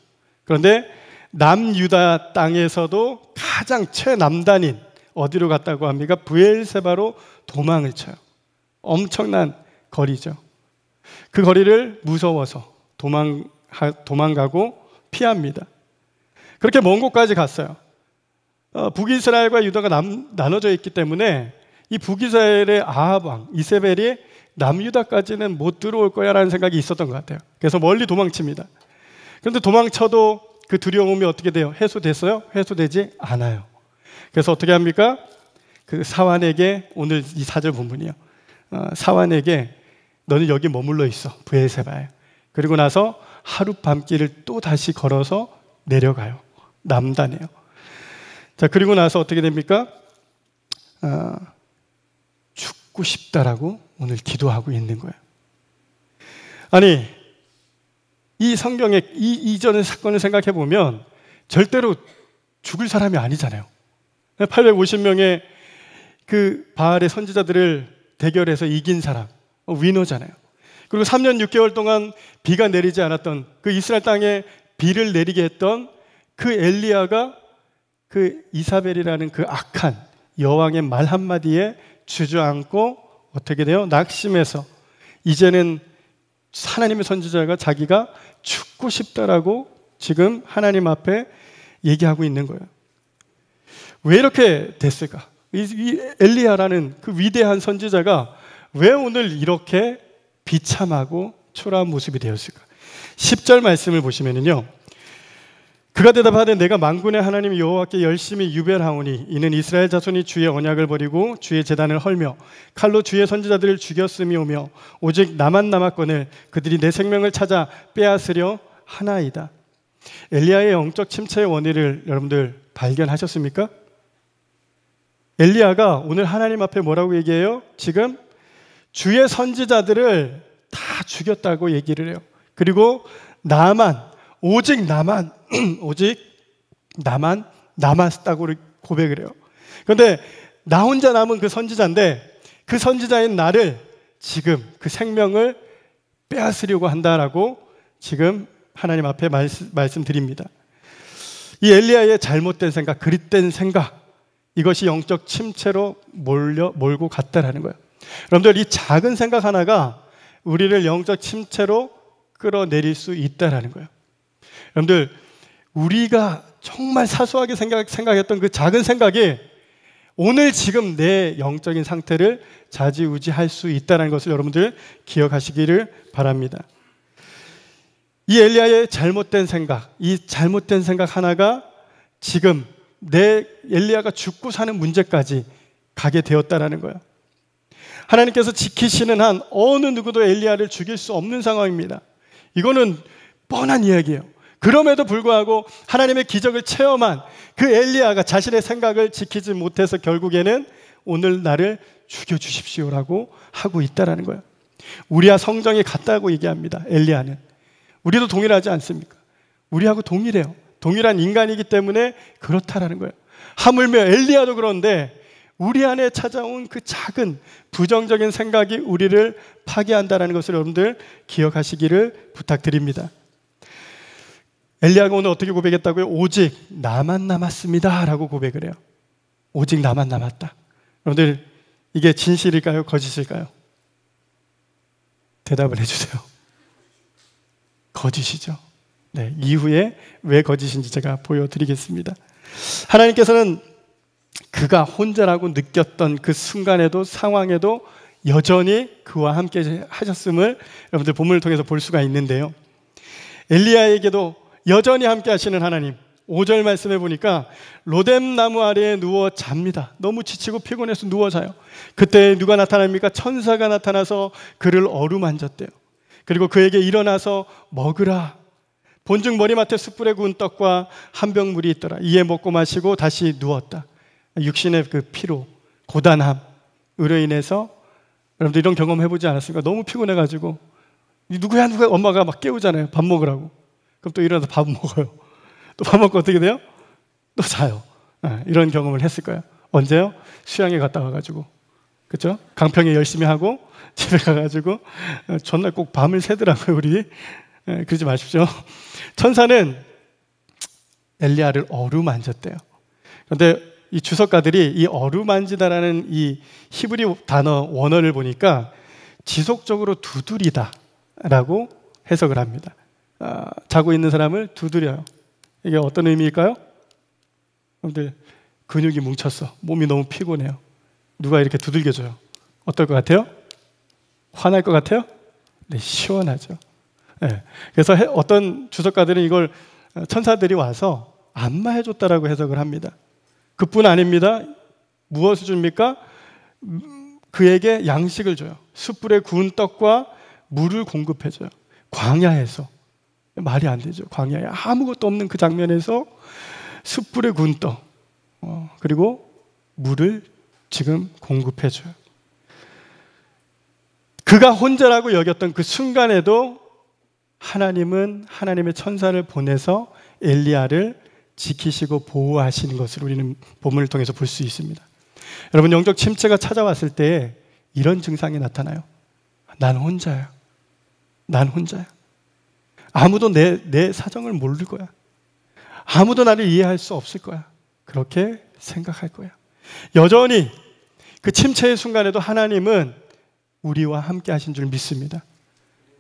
그런데 남유다 땅에서도 가장 최남단인 어디로 갔다고 합니까? 브엘세바로 도망을 쳐요. 엄청난 거리죠. 그 거리를 무서워서 도망가고 피합니다. 그렇게 먼 곳까지 갔어요. 북이스라엘과 유다가 나눠져 있기 때문에 이 북이스라엘의 아합 왕 이세벨이 남유다까지는 못 들어올 거야라는 생각이 있었던 것 같아요. 그래서 멀리 도망칩니다. 그런데 도망쳐도 그 두려움이 어떻게 돼요? 해소됐어요? 해소되지 않아요. 그래서 어떻게 합니까? 그 사환에게, 오늘 이 4절 본문이요, 사환에게 너는 여기 머물러 있어, 브엘세바에. 그리고 나서 하룻밤길을 또 다시 걸어서 내려가요. 남단에요. 자, 그리고 나서 어떻게 됩니까? 죽고 싶다라고 오늘 기도하고 있는 거예요. 아니, 이 성경의 이전의 사건을 생각해 보면 절대로 죽을 사람이 아니잖아요. 850명의 그 바알의 선지자들을 대결해서 이긴 사람, 위너잖아요. 그리고 3년 6개월 동안 비가 내리지 않았던 그 이스라엘 땅에 비를 내리게 했던 그 엘리야가 그 이사벨이라는 그 악한 여왕의 말 한마디에 주저앉고 어떻게 돼요? 낙심해서 이제는 하나님의 선지자가 자기가 죽고 싶다라고 지금 하나님 앞에 얘기하고 있는 거예요. 왜 이렇게 됐을까? 이 엘리야라는 그 위대한 선지자가 왜 오늘 이렇게 비참하고 초라한 모습이 되었을까? 10절 말씀을 보시면요, 그가 대답하되 내가 만군의 하나님 여호와께 열심히 유별하오니 이는 이스라엘 자손이 주의 언약을 버리고 주의 제단을 헐며 칼로 주의 선지자들을 죽였음이오며 오직 나만 남았거늘 그들이 내 생명을 찾아 빼앗으려 하나이다. 엘리야의 영적 침체의 원인을 여러분들 발견하셨습니까? 엘리야가 오늘 하나님 앞에 뭐라고 얘기해요? 지금 주의 선지자들을 다 죽였다고 얘기를 해요. 그리고 오직 나만 남았다고 고백을 해요. 그런데 나 혼자 남은 그 선지자인데 그 선지자인 나를 지금 그 생명을 빼앗으려고 한다라고 지금 하나님 앞에 말씀드립니다. 이 엘리야의 잘못된 생각, 그릇된 생각, 이것이 영적 침체로 몰고 갔다라는 거예요. 여러분들, 이 작은 생각 하나가 우리를 영적 침체로 끌어내릴 수 있다라는 거예요. 여러분들, 우리가 정말 사소하게 생각했던 그 작은 생각이 오늘 지금 내 영적인 상태를 좌지우지할 수 있다는 것을 여러분들 기억하시기를 바랍니다. 이 엘리야의 잘못된 생각, 이 잘못된 생각 하나가 지금 내 엘리야가 죽고 사는 문제까지 가게 되었다라는 거예요. 하나님께서 지키시는 한 어느 누구도 엘리야를 죽일 수 없는 상황입니다. 이거는 뻔한 이야기예요. 그럼에도 불구하고 하나님의 기적을 체험한 그 엘리야가 자신의 생각을 지키지 못해서 결국에는 오늘 나를 죽여주십시오라고 하고 있다라는 거예요. 우리와 성정이 같다고 얘기합니다. 엘리야는. 우리도 동일하지 않습니까? 우리하고 동일해요. 동일한 인간이기 때문에 그렇다라는 거예요. 하물며 엘리야도 그런데 우리 안에 찾아온 그 작은 부정적인 생각이 우리를 파괴한다는 것을 여러분들 기억하시기를 부탁드립니다. 엘리야가 오늘 어떻게 고백했다고요? 오직 나만 남았습니다 라고 고백을 해요. 오직 나만 남았다. 여러분들 이게 진실일까요? 거짓일까요? 대답을 해주세요. 거짓이죠. 네, 이후에 왜 거짓인지 제가 보여드리겠습니다. 하나님께서는 그가 혼자라고 느꼈던 그 순간에도 상황에도 여전히 그와 함께 하셨음을 여러분들 본문을 통해서 볼 수가 있는데요. 엘리야에게도 여전히 함께 하시는 하나님, 5절 말씀해 보니까 로뎀 나무 아래에 누워 잡니다. 너무 지치고 피곤해서 누워 자요. 그때 누가 나타납니까? 천사가 나타나서 그를 어루만졌대요. 그리고 그에게 일어나서 먹으라. 본즉 머리맡에 숯불에 구운 떡과 한 병 물이 있더라. 이에 먹고 마시고 다시 누웠다. 육신의 그 피로, 고단함으로 인해서 여러분들 이런 경험 해보지 않았습니까? 너무 피곤해가지고 누구야 엄마가 막 깨우잖아요. 밥 먹으라고. 그럼 또 일어나서 밥 먹어요. 또 밥 먹고 어떻게 돼요? 또 자요. 이런 경험을 했을 거예요. 언제요? 수양에 갔다 와가지고. 그렇죠? 강평에 열심히 하고 집에 가가지고 전날 꼭 밤을 새더라고요. 우리. 그러지 마십시오. 천사는 엘리야를 어루만졌대요. 그런데 이 주석가들이 이 어루만지다라는 이 히브리 단어 원어를 보니까 지속적으로 두드리다라고 해석을 합니다. 자고 있는 사람을 두드려요. 이게 어떤 의미일까요? 여러분들 근육이 뭉쳤어. 몸이 너무 피곤해요. 누가 이렇게 두들겨줘요. 어떨 것 같아요? 화날 것 같아요? 네, 시원하죠. 네. 그래서 어떤 주석가들은 이걸 천사들이 와서 안마해줬다라고 해석을 합니다. 그뿐 아닙니다. 무엇을 줍니까? 그에게 양식을 줘요. 숯불에 구운 떡과 물을 공급해줘요. 광야에서. 말이 안 되죠. 광야에 아무것도 없는 그 장면에서 숯불에 구운 떡 그리고 물을 지금 공급해줘요. 그가 혼자라고 여겼던 그 순간에도 하나님은 하나님의 천사를 보내서 엘리야를 지키시고 보호하시는 것을 우리는 본문을 통해서 볼 수 있습니다. 여러분, 영적 침체가 찾아왔을 때 이런 증상이 나타나요. 난 혼자야. 난 혼자야. 아무도 내 사정을 모를 거야. 아무도 나를 이해할 수 없을 거야. 그렇게 생각할 거야. 여전히 그 침체의 순간에도 하나님은 우리와 함께 하신 줄 믿습니다.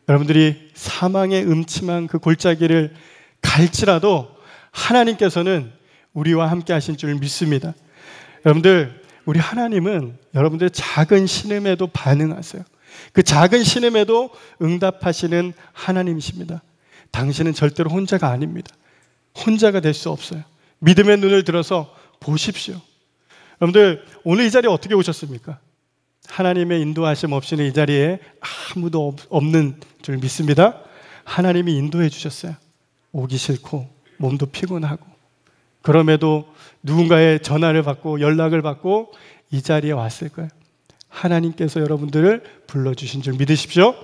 여러분들이 사망의 음침한 그 골짜기를 갈지라도 하나님께서는 우리와 함께 하신 줄 믿습니다. 여러분들, 우리 하나님은 여러분들의 작은 신음에도 반응하세요. 그 작은 신음에도 응답하시는 하나님이십니다. 당신은 절대로 혼자가 아닙니다. 혼자가 될 수 없어요. 믿음의 눈을 들어서 보십시오. 여러분들, 오늘 이 자리에 어떻게 오셨습니까? 하나님의 인도하심 없이는 이 자리에 아무도 없는 줄 믿습니다. 하나님이 인도해 주셨어요. 오기 싫고 몸도 피곤하고 그럼에도 누군가의 전화를 받고 연락을 받고 이 자리에 왔을 거예요. 하나님께서 여러분들을 불러주신 줄 믿으십시오.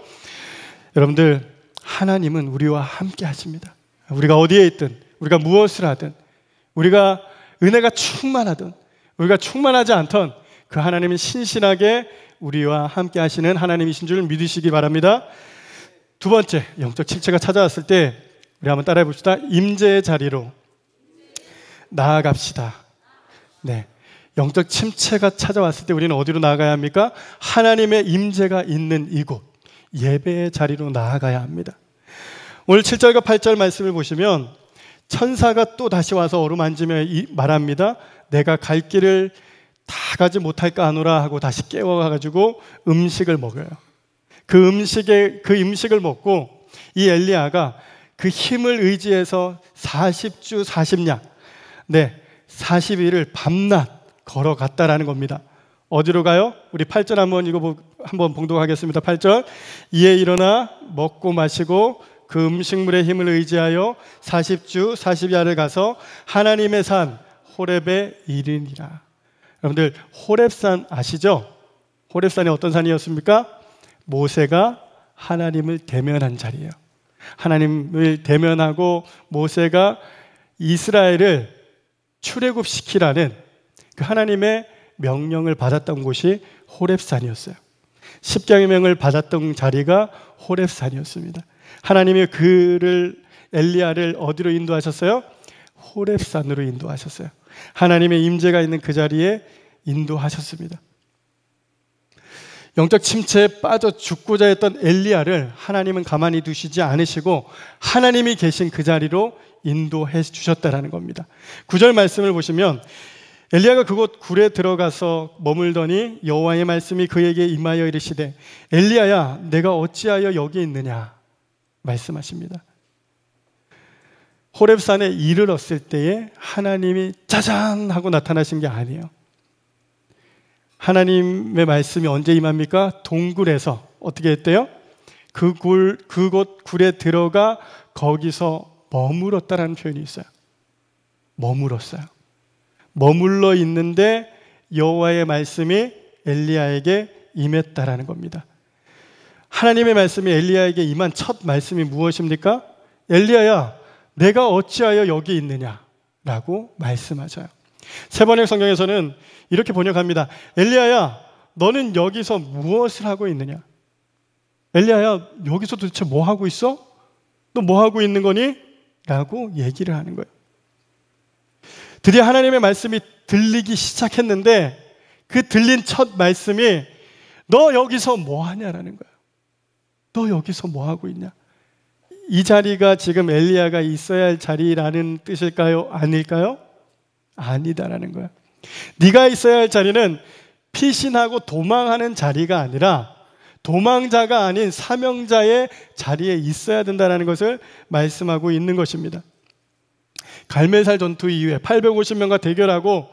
여러분들, 하나님은 우리와 함께 하십니다. 우리가 어디에 있든, 우리가 무엇을 하든, 우리가 은혜가 충만하든, 우리가 충만하지 않던 그 하나님은 신실하게 우리와 함께 하시는 하나님이신 줄 믿으시기 바랍니다. 두 번째, 영적 침체가 찾아왔을 때 우리 한번 따라해 봅시다. 임재의 자리로 나아갑시다. 네, 영적 침체가 찾아왔을 때 우리는 어디로 나아가야 합니까? 하나님의 임재가 있는 이곳, 예배의 자리로 나아가야 합니다. 오늘 7절과 8절 말씀을 보시면 천사가 또 다시 와서 어루만지며 말합니다. 내가 갈 길을 다 가지 못할까 하노라 하고 다시 깨워가지고 음식을 먹어요. 그 음식을 먹고 이 엘리야가 그 힘을 의지해서 40주 40냐, 네, 40일을 밤낮 걸어갔다라는 겁니다. 어디로 가요? 우리 8절 한번 봉독하겠습니다. 8절. 이에 일어나 먹고 마시고 그 음식물의 힘을 의지하여 40주 40야를 가서 하나님의 산 호렙에 이르니라. 여러분들 호렙산 아시죠? 호렙산이 어떤 산이었습니까? 모세가 하나님을 대면한 자리예요. 하나님을 대면하고 모세가 이스라엘을 출애굽시키라는 그 하나님의 명령을 받았던 곳이 호렙산이었어요. 십계명을 받았던 자리가 호렙산이었습니다. 하나님이 엘리야를 어디로 인도하셨어요? 호렙산으로 인도하셨어요. 하나님의 임재가 있는 그 자리에 인도하셨습니다. 영적 침체에 빠져 죽고자 했던 엘리야를 하나님은 가만히 두시지 않으시고 하나님이 계신 그 자리로 인도해 주셨다라는 겁니다. 9절 말씀을 보시면 엘리야가 그곳 굴에 들어가서 머물더니 여호와의 말씀이 그에게 임하여 이르시되 엘리야야 내가 어찌하여 여기 있느냐 말씀하십니다. 호렙산에 이르렀을 때에 하나님이 짜잔 하고 나타나신 게 아니에요. 하나님의 말씀이 언제 임합니까? 동굴에서 어떻게 했대요? 그곳 굴에 들어가 거기서 머물었다라는 표현이 있어요. 머물었어요. 머물러 있는데 여호와의 말씀이 엘리야에게 임했다라는 겁니다. 하나님의 말씀이 엘리야에게 임한 첫 말씀이 무엇입니까? 엘리야야 내가 어찌하여 여기 있느냐라고 말씀하셔요. 세번역 성경에서는 이렇게 번역합니다. 엘리야야 너는 여기서 무엇을 하고 있느냐? 엘리야야 여기서 도대체 뭐 하고 있어? 너 뭐 하고 있는 거니? 라고 얘기를 하는 거예요. 드디어 하나님의 말씀이 들리기 시작했는데 그 들린 첫 말씀이 너 여기서 뭐 하냐라는 거예요. 너 여기서 뭐 하고 있냐? 이 자리가 지금 엘리야가 있어야 할 자리라는 뜻일까요? 아닐까요? 아니다라는 거예요. 네가 있어야 할 자리는 피신하고 도망하는 자리가 아니라 도망자가 아닌 사명자의 자리에 있어야 된다는 것을 말씀하고 있는 것입니다. 갈멜살 전투 이후에 850명과 대결하고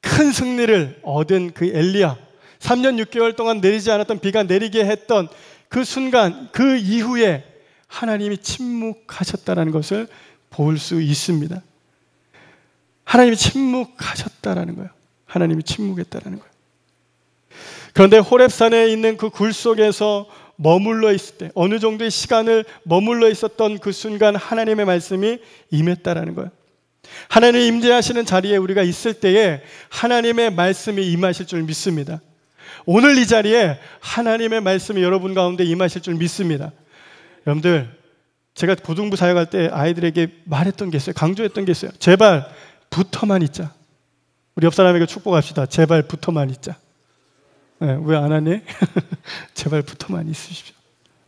큰 승리를 얻은 그 엘리야, 3년 6개월 동안 내리지 않았던 비가 내리게 했던 그 순간, 그 이후에 하나님이 침묵하셨다는 것을 볼 수 있습니다. 하나님이 침묵하셨다라는 거예요. 하나님이 침묵했다라는 거예요. 그런데 호렙산에 있는 그 굴 속에서 머물러 있을 때, 어느 정도의 시간을 머물러 있었던 그 순간 하나님의 말씀이 임했다라는 거예요. 하나님이 임재하시는 자리에 우리가 있을 때에 하나님의 말씀이 임하실 줄 믿습니다. 오늘 이 자리에 하나님의 말씀이 여러분 가운데 임하실 줄 믿습니다. 여러분들, 제가 고등부 사역할 때 아이들에게 말했던 게 있어요. 강조했던 게 있어요. 제발 붙어만 있자. 우리 옆 사람에게 축복합시다. 제발 붙어만 있자. 네, 왜 안 하니? 제발 붙어만 있으십시오.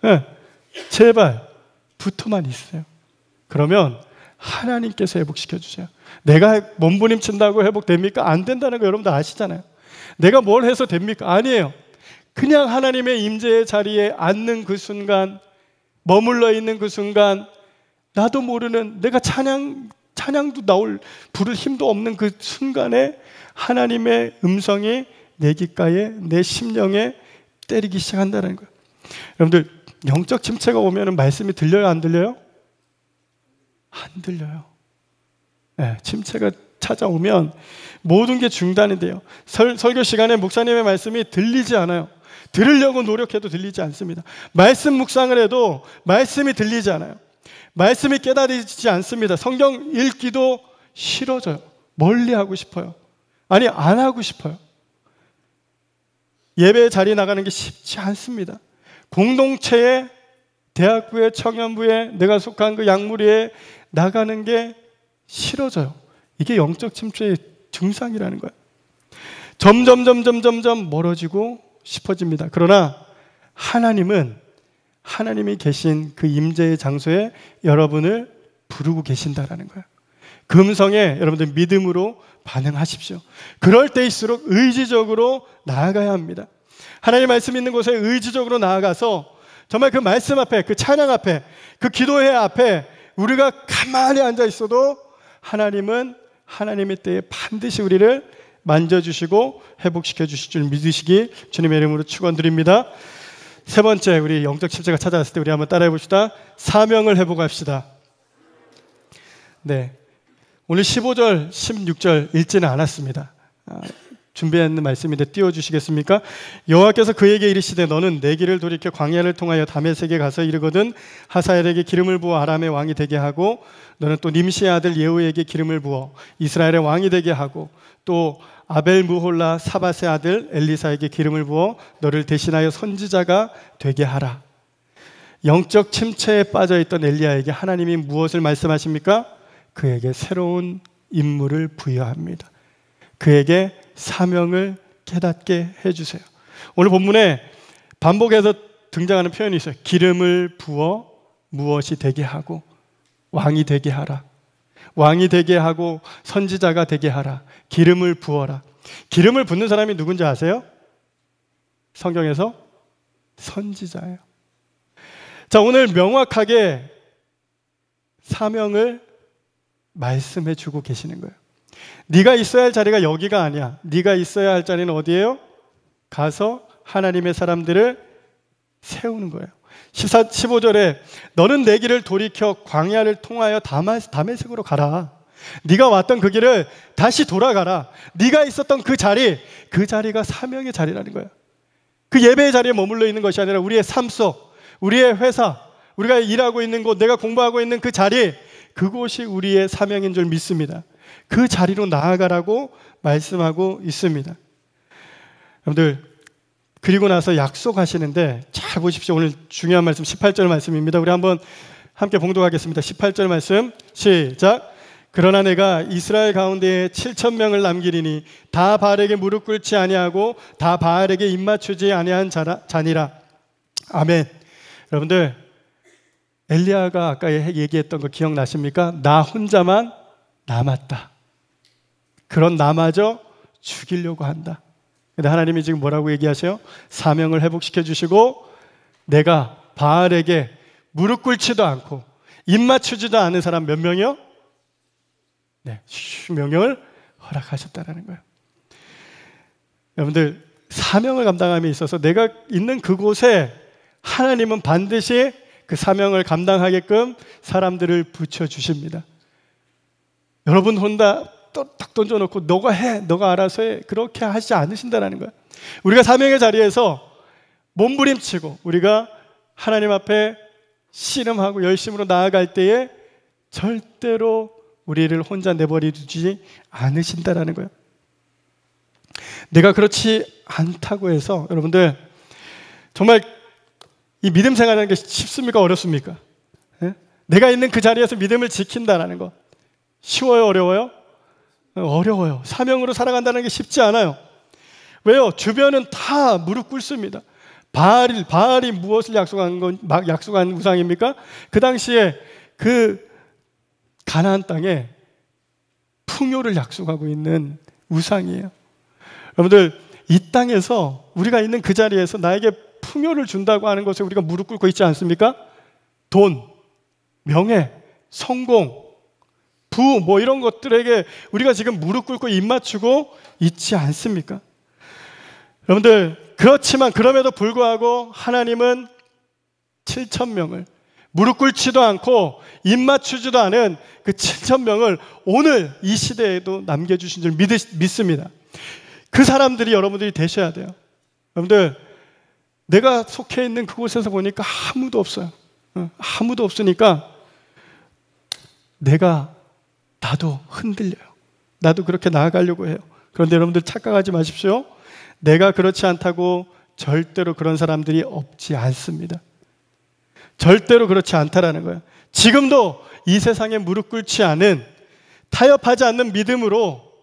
네, 제발 붙어만 있어요. 그러면 하나님께서 회복시켜 주세요. 내가 몸부림친다고 회복됩니까? 안 된다는 거 여러분들 아시잖아요. 내가 뭘 해서 됩니까? 아니에요. 그냥 하나님의 임재의 자리에 앉는 그 순간, 머물러 있는 그 순간, 나도 모르는 내가 찬양도 부를 힘도 없는 그 순간에 하나님의 음성이 내 귓가에, 내 심령에 때리기 시작한다는 거예요. 여러분들, 영적 침체가 오면 말씀이 들려요? 안 들려요? 안 들려요. 네, 침체가 찾아오면 모든 게 중단이 돼요. 설교 시간에 목사님의 말씀이 들리지 않아요. 들으려고 노력해도 들리지 않습니다. 말씀 묵상을 해도 말씀이 들리지 않아요. 말씀이 깨달아지지 않습니다. 성경 읽기도 싫어져요. 멀리하고 싶어요. 아니, 안 하고 싶어요. 예배 자리 나가는 게 쉽지 않습니다. 공동체에, 대학부에, 청년부에, 내가 속한 그 양무리에 나가는 게 싫어져요. 이게 영적 침체의 증상이라는 거예요. 점점 멀어지고 싶어집니다. 그러나 하나님이 계신 그 임재의 장소에 여러분을 부르고 계신다라는 거예요. 그 음성에 여러분들 믿음으로 반응하십시오. 그럴 때일수록 의지적으로 나아가야 합니다. 하나님의 말씀 있는 곳에 의지적으로 나아가서 정말 그 말씀 앞에, 그 찬양 앞에, 그 기도회 앞에 우리가 가만히 앉아 있어도 하나님은 하나님의 때에 반드시 우리를 만져주시고 회복시켜 주실 줄 믿으시기 주님의 이름으로 축원드립니다. 세 번째, 우리 영적 십자가 찾아왔을 때 우리 한번 따라해 봅시다. 사명을 회복합시다. 네, 오늘 15절, 16절 읽지는 않았습니다. 준비했는 말씀인데 띄워주시겠습니까? 여호와께서 그에게 이르시되 너는 내 길을 돌이켜 광야를 통하여 다메섹에 가서 이르거든 하사엘에게 기름을 부어 아람의 왕이 되게 하고 너는 또 님시의 아들 예후에게 기름을 부어 이스라엘의 왕이 되게 하고 또 아벨 무홀라 사밧의 아들 엘리사에게 기름을 부어 너를 대신하여 선지자가 되게 하라. 영적 침체에 빠져있던 엘리야에게 하나님이 무엇을 말씀하십니까? 그에게 새로운 임무를 부여합니다. 그에게 사명을 깨닫게 해주세요. 오늘 본문에 반복해서 등장하는 표현이 있어요. 기름을 부어 무엇이 되게 하고 왕이 되게 하라. 왕이 되게 하고 선지자가 되게 하라. 기름을 부어라. 기름을 붓는 사람이 누군지 아세요? 성경에서 선지자예요. 자, 오늘 명확하게 사명을 말씀해 주고 계시는 거예요. 네가 있어야 할 자리가 여기가 아니야. 네가 있어야 할 자리는 어디예요? 가서 하나님의 사람들을 세우는 거예요. 15절에 너는 내 길을 돌이켜 광야를 통하여 다메섹으로 가라. 네가 왔던 그 길을 다시 돌아가라. 네가 있었던 그 자리가 사명의 자리라는 거예요. 그 예배의 자리에 머물러 있는 것이 아니라 우리의 삶 속, 우리의 회사, 우리가 일하고 있는 곳, 내가 공부하고 있는 그 자리, 그곳이 우리의 사명인 줄 믿습니다. 그 자리로 나아가라고 말씀하고 있습니다. 여러분들, 그리고 나서 약속하시는데 잘 보십시오. 오늘 중요한 말씀 18절 말씀입니다. 우리 한번 함께 봉독하겠습니다. 18절 말씀 시작. 그러나 내가 이스라엘 가운데에 7,000명을 남기리니 다 바알에게 무릎 꿇지 아니하고 다 바알에게 입맞추지 아니한 자니라. 아멘. 여러분들, 엘리야가 아까 얘기했던 거 기억나십니까? 나 혼자만 남았다. 그런 나마저 죽이려고 한다. 근데 하나님이 지금 뭐라고 얘기하세요? 사명을 회복시켜 주시고 내가 바알에게 무릎 꿇지도 않고 입 맞추지도 않은 사람 몇 명이요? 네, 10명을 허락하셨다라는 거예요. 여러분들, 사명을 감당함에 있어서 내가 있는 그곳에 하나님은 반드시 그 사명을 감당하게끔 사람들을 붙여주십니다. 여러분 혼자 딱 던져놓고 너가 해, 너가 알아서 해, 그렇게 하지 않으신다는 거예요. 우리가 사명의 자리에서 몸부림치고 우리가 하나님 앞에 씨름하고 열심으로 나아갈 때에 절대로 우리를 혼자 내버려 두지 않으신다는 거예요. 내가 그렇지 않다고 해서 여러분들 정말 이 믿음 생활하는 게 쉽습니까? 어렵습니까? 예? 내가 있는 그 자리에서 믿음을 지킨다는 거 쉬워요? 어려워요? 어려워요. 사명으로 살아간다는 게 쉽지 않아요. 왜요? 주변은 다 무릎 꿇습니다. 바알이 무엇을 약속한 우상입니까? 그 당시에 그 가나안 땅에 풍요를 약속하고 있는 우상이에요. 여러분들, 이 땅에서 우리가 있는 그 자리에서 나에게 풍요를 준다고 하는 것에 우리가 무릎 꿇고 있지 않습니까? 돈, 명예, 성공, 부, 뭐 이런 것들에게 우리가 지금 무릎 꿇고 입 맞추고 있지 않습니까? 여러분들, 그렇지만 그럼에도 불구하고 하나님은 7,000명을 무릎 꿇지도 않고 입 맞추지도 않은 그 7,000명을 오늘 이 시대에도 남겨주신 줄 믿습니다. 그 사람들이 여러분들이 되셔야 돼요. 여러분들, 내가 속해 있는 그곳에서 보니까 아무도 없어요. 아무도 없으니까 나도 흔들려요. 나도 그렇게 나아가려고 해요. 그런데 여러분들 착각하지 마십시오. 내가 그렇지 않다고 절대로 그런 사람들이 없지 않습니다. 절대로 그렇지 않다라는 거예요. 지금도 이 세상에 무릎 꿇지 않은, 타협하지 않는 믿음으로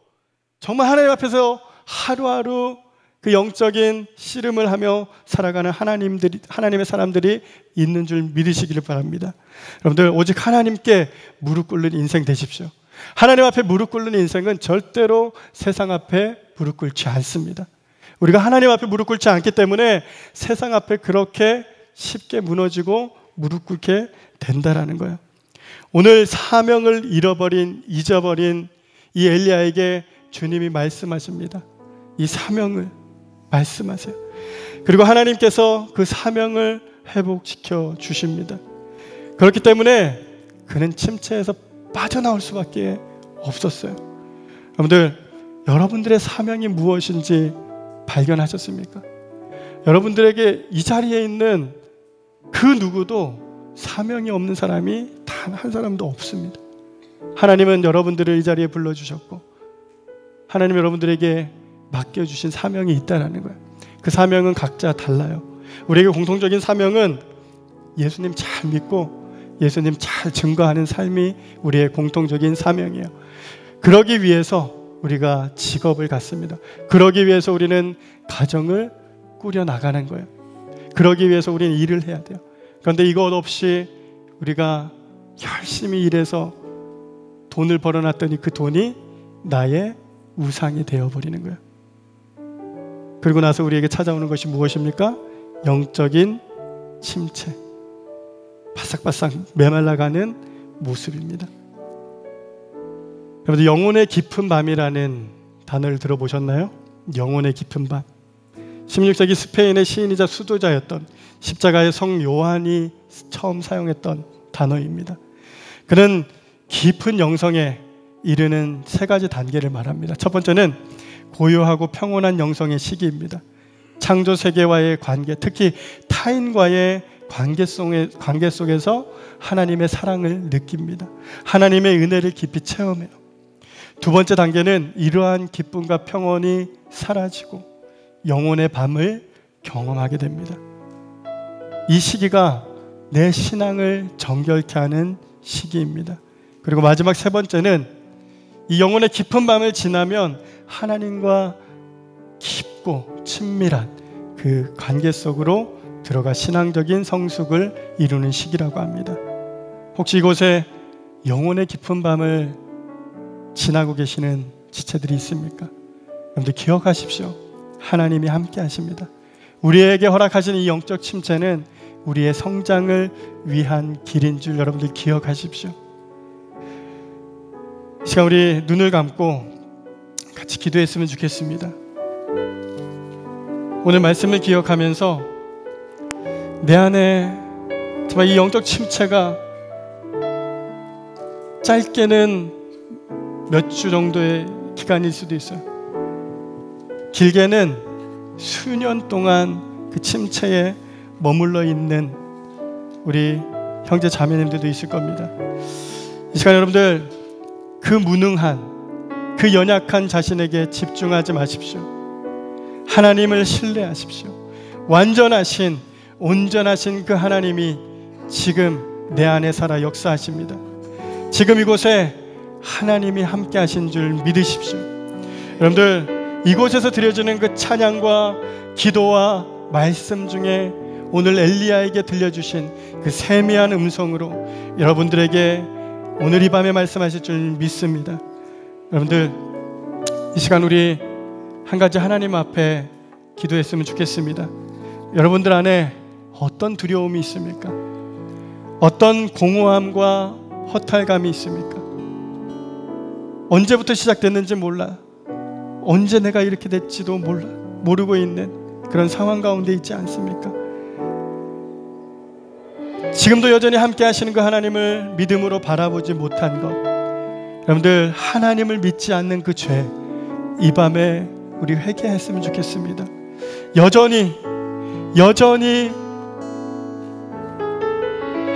정말 하나님 앞에서 하루하루 그 영적인 씨름을 하며 살아가는 하나님의 사람들이 있는 줄 믿으시기를 바랍니다. 여러분들, 오직 하나님께 무릎 꿇는 인생 되십시오. 하나님 앞에 무릎 꿇는 인생은 절대로 세상 앞에 무릎 꿇지 않습니다. 우리가 하나님 앞에 무릎 꿇지 않기 때문에 세상 앞에 그렇게 쉽게 무너지고 무릎 꿇게 된다라는 거예요. 오늘 사명을 잊어버린 이 엘리야에게 주님이 말씀하십니다. 이 사명을 말씀하세요. 그리고 하나님께서 그 사명을 회복시켜 주십니다. 그렇기 때문에 그는 침체에서 빠져나올 수밖에 없었어요. 여러분들, 여러분들의 사명이 무엇인지 발견하셨습니까? 여러분들에게 이 자리에 있는 그 누구도 사명이 없는 사람이 단 한 사람도 없습니다. 하나님은 여러분들을 이 자리에 불러주셨고 하나님 여러분들에게 맡겨주신 사명이 있다는 거예요. 그 사명은 각자 달라요. 우리에게 공통적인 사명은 예수님 잘 믿고 예수님 잘 증거하는 삶이 우리의 공통적인 사명이에요. 그러기 위해서 우리가 직업을 갖습니다. 그러기 위해서 우리는 가정을 꾸려 나가는 거예요. 그러기 위해서 우리는 일을 해야 돼요. 그런데 이것 없이 우리가 열심히 일해서 돈을 벌어놨더니 그 돈이 나의 우상이 되어버리는 거예요. 그리고 나서 우리에게 찾아오는 것이 무엇입니까? 영적인 침체, 바싹바싹 메말라가는 모습입니다. 여러분들, 영혼의 깊은 밤이라는 단어를 들어보셨나요? 영혼의 깊은 밤. 16세기 스페인의 시인이자 수도자였던 십자가의 성 요한이 처음 사용했던 단어입니다. 그는 깊은 영성에 이르는 세 가지 단계를 말합니다. 첫 번째는 고요하고 평온한 영성의 시기입니다. 창조 세계와의 관계, 특히 타인과의 관계 속에서 하나님의 사랑을 느낍니다. 하나님의 은혜를 깊이 체험해요. 두 번째 단계는 이러한 기쁨과 평온이 사라지고 영혼의 밤을 경험하게 됩니다. 이 시기가 내 신앙을 정결케 하는 시기입니다. 그리고 마지막 세 번째는 이 영혼의 깊은 밤을 지나면 하나님과 깊고 친밀한 그 관계 속으로 들어가 신앙적인 성숙을 이루는 시기라고 합니다. 혹시 이곳에 영혼의 깊은 밤을 지나고 계시는 지체들이 있습니까? 여러분들 기억하십시오. 하나님이 함께 하십니다. 우리에게 허락하신 이 영적 침체는 우리의 성장을 위한 길인 줄 여러분들 기억하십시오. 이 시간 우리 눈을 감고 같이 기도했으면 좋겠습니다. 오늘 말씀을 기억하면서 내 안에 정말 이 영적 침체가 짧게는 몇 주 정도의 기간일 수도 있어요. 길게는 수년 동안 그 침체에 머물러 있는 우리 형제 자매님들도 있을 겁니다. 이 시간 여러분들, 그 무능한, 그 연약한 자신에게 집중하지 마십시오. 하나님을 신뢰하십시오. 완전하신, 온전하신 그 하나님이 지금 내 안에 살아 역사하십니다. 지금 이곳에 하나님이 함께 하신 줄 믿으십시오. 여러분들, 이곳에서 드려지는 그 찬양과 기도와 말씀 중에 오늘 엘리야에게 들려주신 그 세미한 음성으로 여러분들에게 오늘 이 밤에 말씀하실 줄 믿습니다. 여러분들, 이 시간 우리 한 가지 하나님 앞에 기도했으면 좋겠습니다. 여러분들 안에 어떤 두려움이 있습니까? 어떤 공허함과 허탈감이 있습니까? 언제부터 시작됐는지 몰라, 언제 내가 이렇게 됐지도 모르고 있는 그런 상황 가운데 있지 않습니까? 지금도 여전히 함께 하시는 그 하나님을 믿음으로 바라보지 못한 것, 여러분들 하나님을 믿지 않는 그 죄, 이 밤에 우리 회개했으면 좋겠습니다. 여전히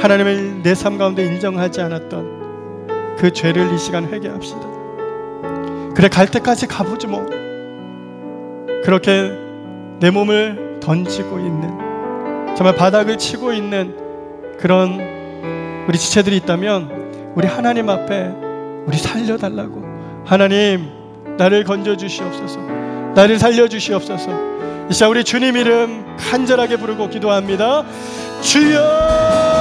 하나님을 내 삶 가운데 인정하지 않았던 그 죄를 이 시간 회개합시다. 그래, 갈 때까지 가보지 뭐. 그렇게 내 몸을 던지고 있는, 정말 바닥을 치고 있는 그런 우리 지체들이 있다면 우리 하나님 앞에 우리 살려달라고, 하나님 나를 건져주시옵소서, 나를 살려주시옵소서. 이 시간 우리 주님 이름 간절하게 부르고 기도합니다. 주여!